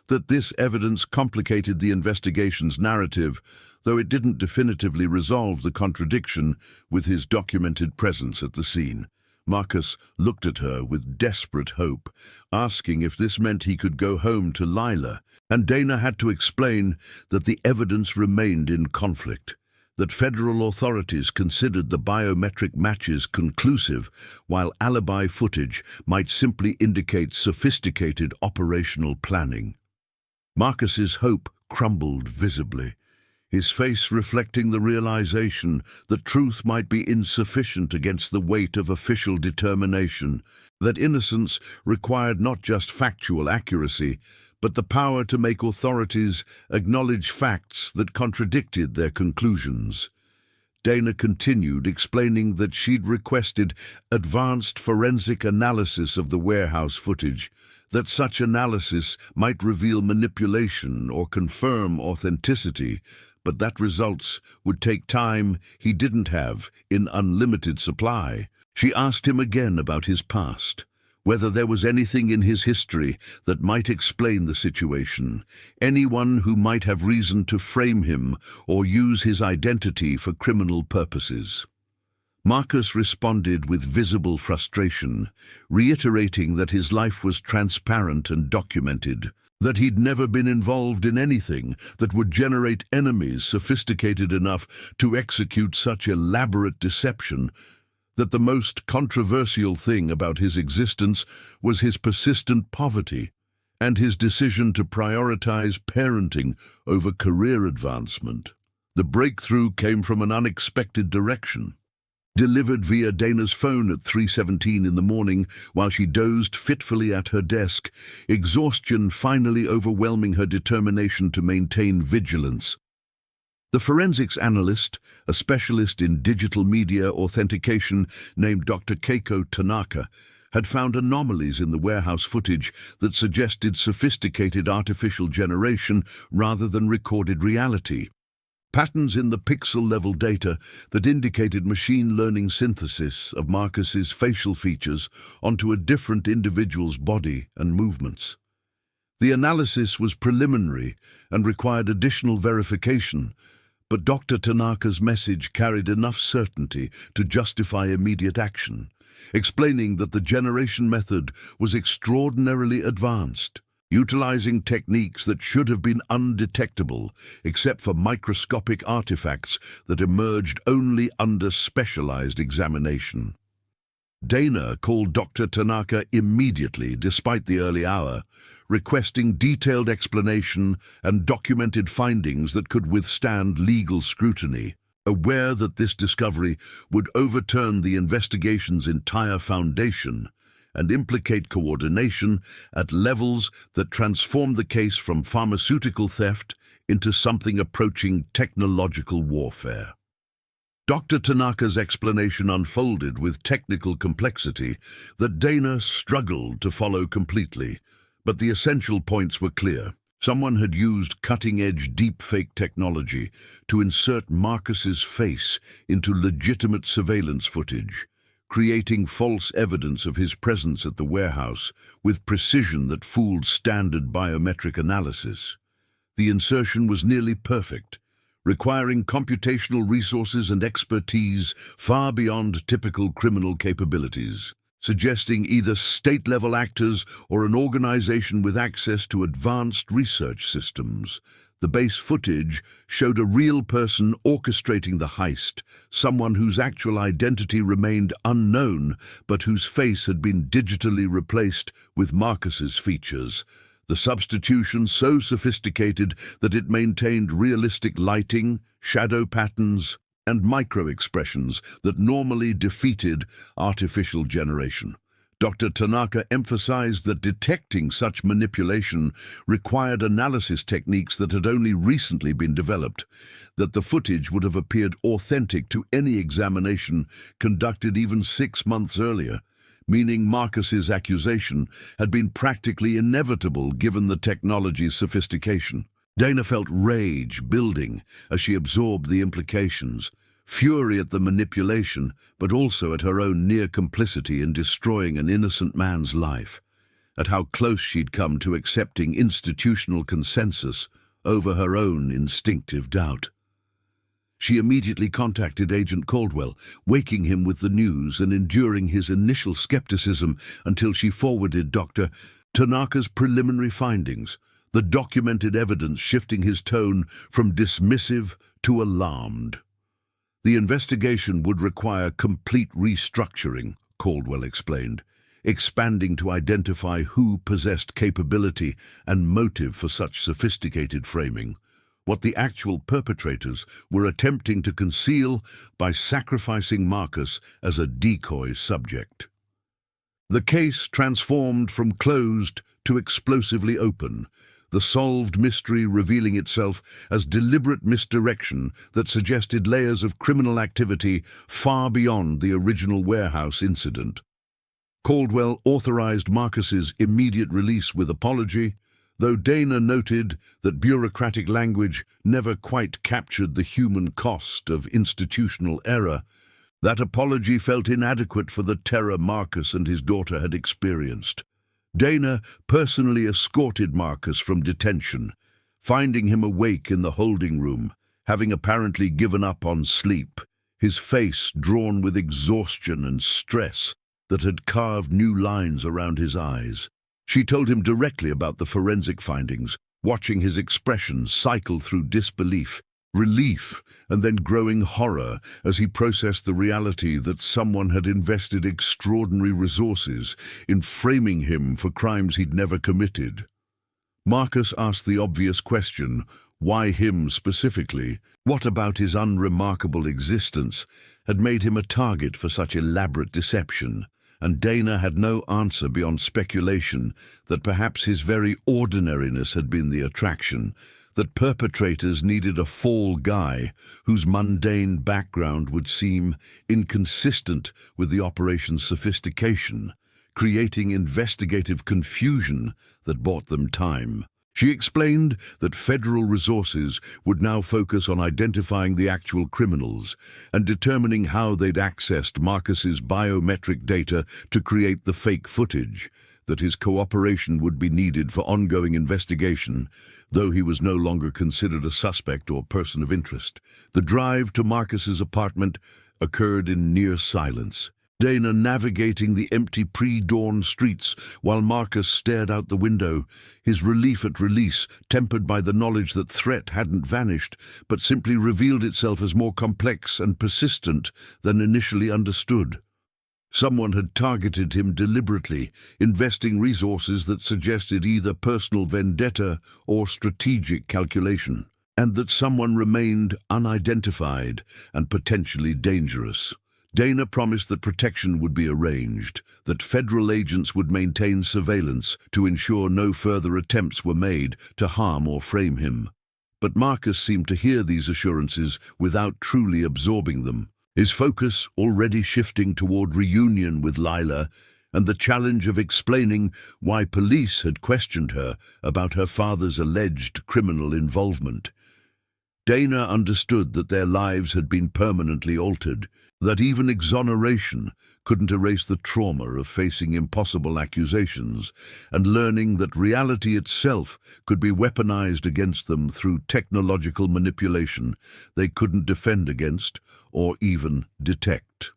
that this evidence complicated the investigation's narrative, though it didn't definitively resolve the contradiction with his documented presence at the scene. Marcus looked at her with desperate hope, asking if this meant he could go home to Lila, and Dana had to explain that the evidence remained in conflict, that federal authorities considered the biometric matches conclusive, while alibi footage might simply indicate sophisticated operational planning. Marcus's hope crumbled visibly, his face reflecting the realization that truth might be insufficient against the weight of official determination, that innocence required not just factual accuracy, but the power to make authorities acknowledge facts that contradicted their conclusions. Dana continued, explaining that she'd requested advanced forensic analysis of the warehouse footage, that such analysis might reveal manipulation or confirm authenticity, but that results would take time he didn't have in unlimited supply. She asked him again about his past, whether there was anything in his history that might explain the situation, anyone who might have reason to frame him or use his identity for criminal purposes. Marcus responded with visible frustration, reiterating that his life was transparent and documented, that he'd never been involved in anything that would generate enemies sophisticated enough to execute such elaborate deception, that the most controversial thing about his existence was his persistent poverty, and his decision to prioritize parenting over career advancement. The breakthrough came from an unexpected direction. Delivered via Dana's phone at 3:17 in the morning while she dozed fitfully at her desk, exhaustion finally overwhelming her determination to maintain vigilance. The forensics analyst, a specialist in digital media authentication named Dr. Keiko Tanaka, had found anomalies in the warehouse footage that suggested sophisticated artificial generation rather than recorded reality. Patterns in the pixel-level data that indicated machine learning synthesis of Marcus's facial features onto a different individual's body and movements. The analysis was preliminary and required additional verification, but Dr. Tanaka's message carried enough certainty to justify immediate action, explaining that the generation method was extraordinarily advanced, utilizing techniques that should have been undetectable except for microscopic artifacts that emerged only under specialized examination. Dana called Dr. Tanaka immediately despite the early hour, requesting detailed explanation and documented findings that could withstand legal scrutiny, aware that this discovery would overturn the investigation's entire foundation and implicate coordination at levels that transformed the case from pharmaceutical theft into something approaching technological warfare. Dr. Tanaka's explanation unfolded with technical complexity that Dana struggled to follow completely, but the essential points were clear. Someone had used cutting-edge deepfake technology to insert Marcus's face into legitimate surveillance footage, creating false evidence of his presence at the warehouse with precision that fooled standard biometric analysis. The insertion was nearly perfect, requiring computational resources and expertise far beyond typical criminal capabilities, suggesting either state-level actors or an organization with access to advanced research systems. The base footage showed a real person orchestrating the heist, someone whose actual identity remained unknown, but whose face had been digitally replaced with Marcus's features. The substitution so sophisticated that it maintained realistic lighting, shadow patterns, and micro-expressions that normally defeated artificial generation. Dr. Tanaka emphasized that detecting such manipulation required analysis techniques that had only recently been developed, that the footage would have appeared authentic to any examination conducted even 6 months earlier, meaning Marcus's accusation had been practically inevitable given the technology's sophistication. Dana felt rage building as she absorbed the implications, fury at the manipulation, but also at her own near complicity in destroying an innocent man's life, at how close she'd come to accepting institutional consensus over her own instinctive doubt. She immediately contacted Agent Caldwell, waking him with the news and enduring his initial skepticism until she forwarded Dr. Tanaka's preliminary findings, the documented evidence shifting his tone from dismissive to alarmed. The investigation would require complete restructuring, Caldwell explained, expanding to identify who possessed capability and motive for such sophisticated framing, what the actual perpetrators were attempting to conceal by sacrificing Marcus as a decoy subject. The case transformed from closed to explosively open, the solved mystery revealing itself as deliberate misdirection that suggested layers of criminal activity far beyond the original warehouse incident. Caldwell authorized Marcus's immediate release with apology, though Dana noted that bureaucratic language never quite captured the human cost of institutional error. That apology felt inadequate for the terror Marcus and his daughter had experienced. Dana personally escorted Marcus from detention, finding him awake in the holding room, having apparently given up on sleep, his face drawn with exhaustion and stress that had carved new lines around his eyes. She told him directly about the forensic findings, watching his expression cycle through disbelief, relief, and then growing horror as he processed the reality that someone had invested extraordinary resources in framing him for crimes he'd never committed. Marcus asked the obvious question, why him specifically? What about his unremarkable existence had made him a target for such elaborate deception? And Dana had no answer beyond speculation that perhaps his very ordinariness had been the attraction, that perpetrators needed a fall guy whose mundane background would seem inconsistent with the operation's sophistication, creating investigative confusion that bought them time. She explained that federal resources would now focus on identifying the actual criminals and determining how they'd accessed Marcus's biometric data to create the fake footage, that his cooperation would be needed for ongoing investigation, though he was no longer considered a suspect or person of interest. The drive to Marcus's apartment occurred in near silence, Dana navigating the empty pre-dawn streets while Marcus stared out the window, his relief at release tempered by the knowledge that threat hadn't vanished, but simply revealed itself as more complex and persistent than initially understood. Someone had targeted him deliberately, investing resources that suggested either personal vendetta or strategic calculation, and that someone remained unidentified and potentially dangerous. Dana promised that protection would be arranged, that federal agents would maintain surveillance to ensure no further attempts were made to harm or frame him. But Marcus seemed to hear these assurances without truly absorbing them, his focus already shifting toward reunion with Lila and the challenge of explaining why police had questioned her about her father's alleged criminal involvement. Dana understood that their lives had been permanently altered, that even exoneration couldn't erase the trauma of facing impossible accusations, and learning that reality itself could be weaponized against them through technological manipulation they couldn't defend against or even detect.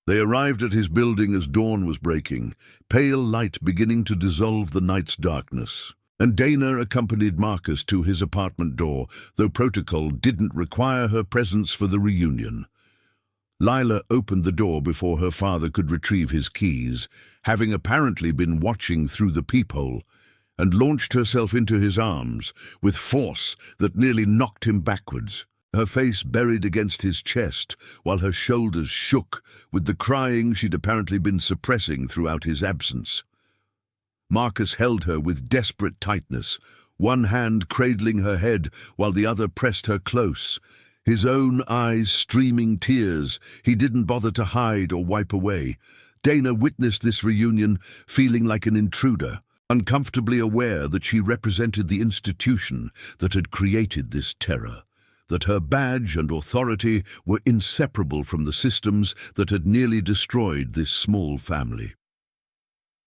They arrived at his building as dawn was breaking, pale light beginning to dissolve the night's darkness. And Dana accompanied Marcus to his apartment door, though protocol didn't require her presence for the reunion. Lila opened the door before her father could retrieve his keys, having apparently been watching through the peephole, and launched herself into his arms with force that nearly knocked him backwards, her face buried against his chest while her shoulders shook with the crying she'd apparently been suppressing throughout his absence. Marcus held her with desperate tightness, one hand cradling her head while the other pressed her close, his own eyes streaming tears he didn't bother to hide or wipe away. Dana witnessed this reunion feeling like an intruder, uncomfortably aware that she represented the institution that had created this terror, that her badge and authority were inseparable from the systems that had nearly destroyed this small family.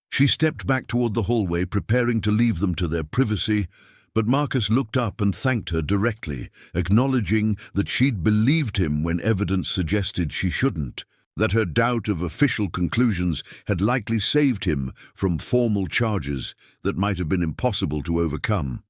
She stepped back toward the hallway, preparing to leave them to their privacy, but Marcus looked up and thanked her directly, acknowledging that she'd believed him when evidence suggested she shouldn't, that her doubt of official conclusions had likely saved him from formal charges that might have been impossible to overcome.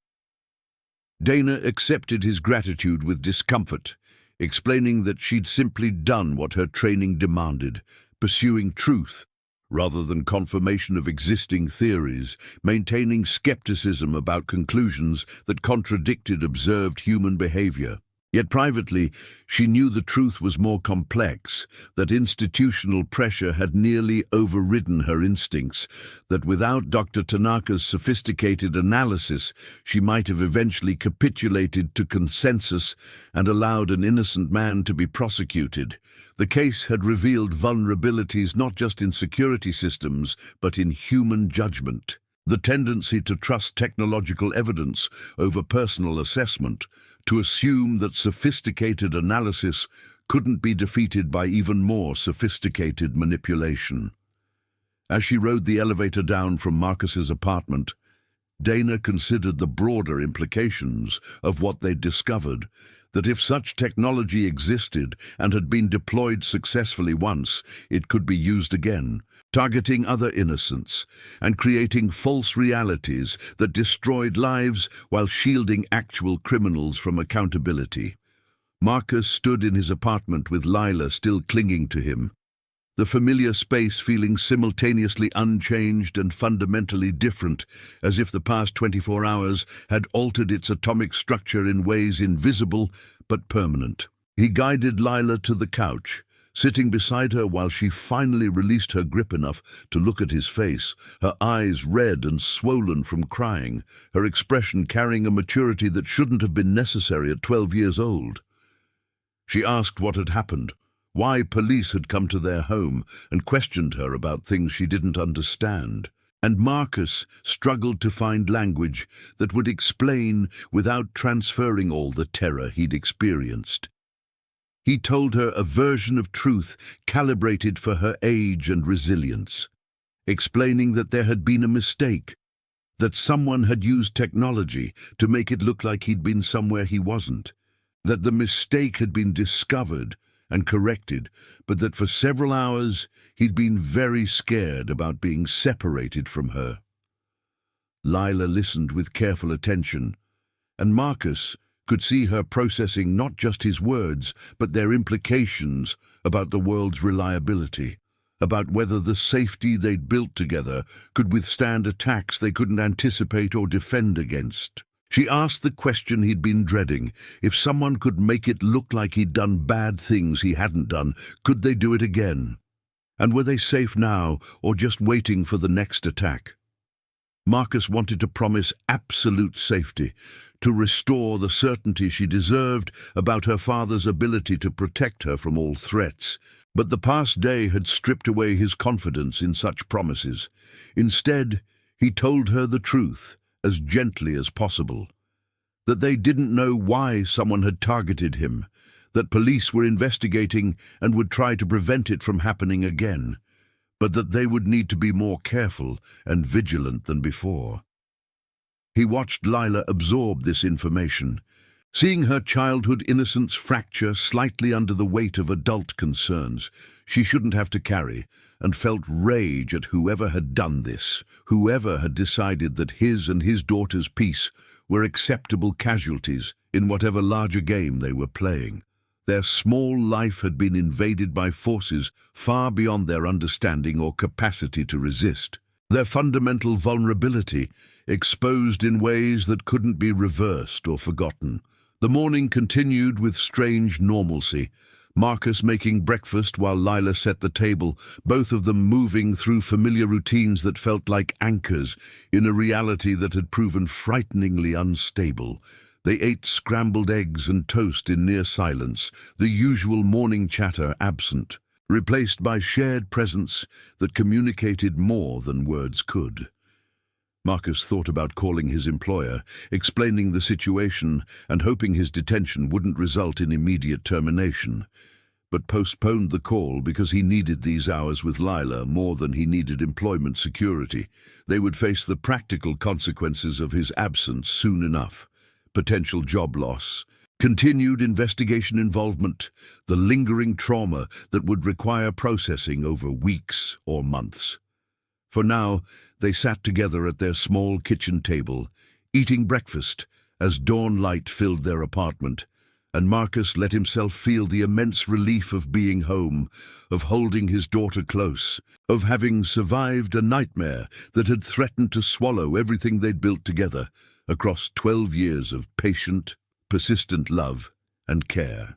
Dana accepted his gratitude with discomfort, explaining that she'd simply done what her training demanded, pursuing truth rather than confirmation of existing theories, maintaining skepticism about conclusions that contradicted observed human behavior. Yet privately, she knew the truth was more complex, that institutional pressure had nearly overridden her instincts, that without Dr. Tanaka's sophisticated analysis, she might have eventually capitulated to consensus and allowed an innocent man to be prosecuted. The case had revealed vulnerabilities not just in security systems, but in human judgment. The tendency to trust technological evidence over personal assessment, to assume that sophisticated analysis couldn't be defeated by even more sophisticated manipulation. As she rode the elevator down from Marcus's apartment, Dana considered the broader implications of what they'd discovered, that if such technology existed and had been deployed successfully once, it could be used again, targeting other innocents and creating false realities that destroyed lives while shielding actual criminals from accountability. Marcus stood in his apartment with Lila still clinging to him. the familiar space feeling simultaneously unchanged and fundamentally different, as if the past 24 hours had altered its atomic structure in ways invisible but permanent. He guided Lila to the couch, sitting beside her while she finally released her grip enough to look at his face, her eyes red and swollen from crying, her expression carrying a maturity that shouldn't have been necessary at 12 years old. She asked what had happened, why police had come to their home, and questioned her about things she didn't understand. And Marcus struggled to find language that would explain without transferring all the terror he'd experienced. He told her a version of truth calibrated for her age and resilience, explaining that there had been a mistake, that someone had used technology to make it look like he'd been somewhere he wasn't, that the mistake had been discovered and corrected, but that for several hours he'd been very scared about being separated from her. Lila listened with careful attention, and Marcus could see her processing not just his words, but their implications about the world's reliability, about whether the safety they'd built together could withstand attacks they couldn't anticipate or defend against. She asked the question he'd been dreading. If someone could make it look like he'd done bad things he hadn't done, could they do it again? And were they safe now, or just waiting for the next attack? Marcus wanted to promise absolute safety, to restore the certainty she deserved about her father's ability to protect her from all threats. But the past day had stripped away his confidence in such promises. Instead, he told her the truth, as gently as possible, that they didn't know why someone had targeted him, that police were investigating and would try to prevent it from happening again, but that they would need to be more careful and vigilant than before. He watched Lila absorb this information, seeing her childhood innocence fracture slightly under the weight of adult concerns she shouldn't have to carry, and felt rage at whoever had done this, whoever had decided that his and his daughter's peace were acceptable casualties in whatever larger game they were playing. Their small life had been invaded by forces far beyond their understanding or capacity to resist. Their fundamental vulnerability exposed in ways that couldn't be reversed or forgotten. The morning continued with strange normalcy, Marcus making breakfast while Lila set the table, both of them moving through familiar routines that felt like anchors in a reality that had proven frighteningly unstable. They ate scrambled eggs and toast in near silence, the usual morning chatter absent, replaced by shared presence that communicated more than words could. Marcus thought about calling his employer, explaining the situation and hoping his detention wouldn't result in immediate termination, but postponed the call because he needed these hours with Lila more than he needed employment security. They would face the practical consequences of his absence soon enough: potential job loss, continued investigation involvement, the lingering trauma that would require processing over weeks or months. For now, they sat together at their small kitchen table, eating breakfast as dawn light filled their apartment, and Marcus let himself feel the immense relief of being home, of holding his daughter close, of having survived a nightmare that had threatened to swallow everything they'd built together across 12 years of patient, persistent love and care.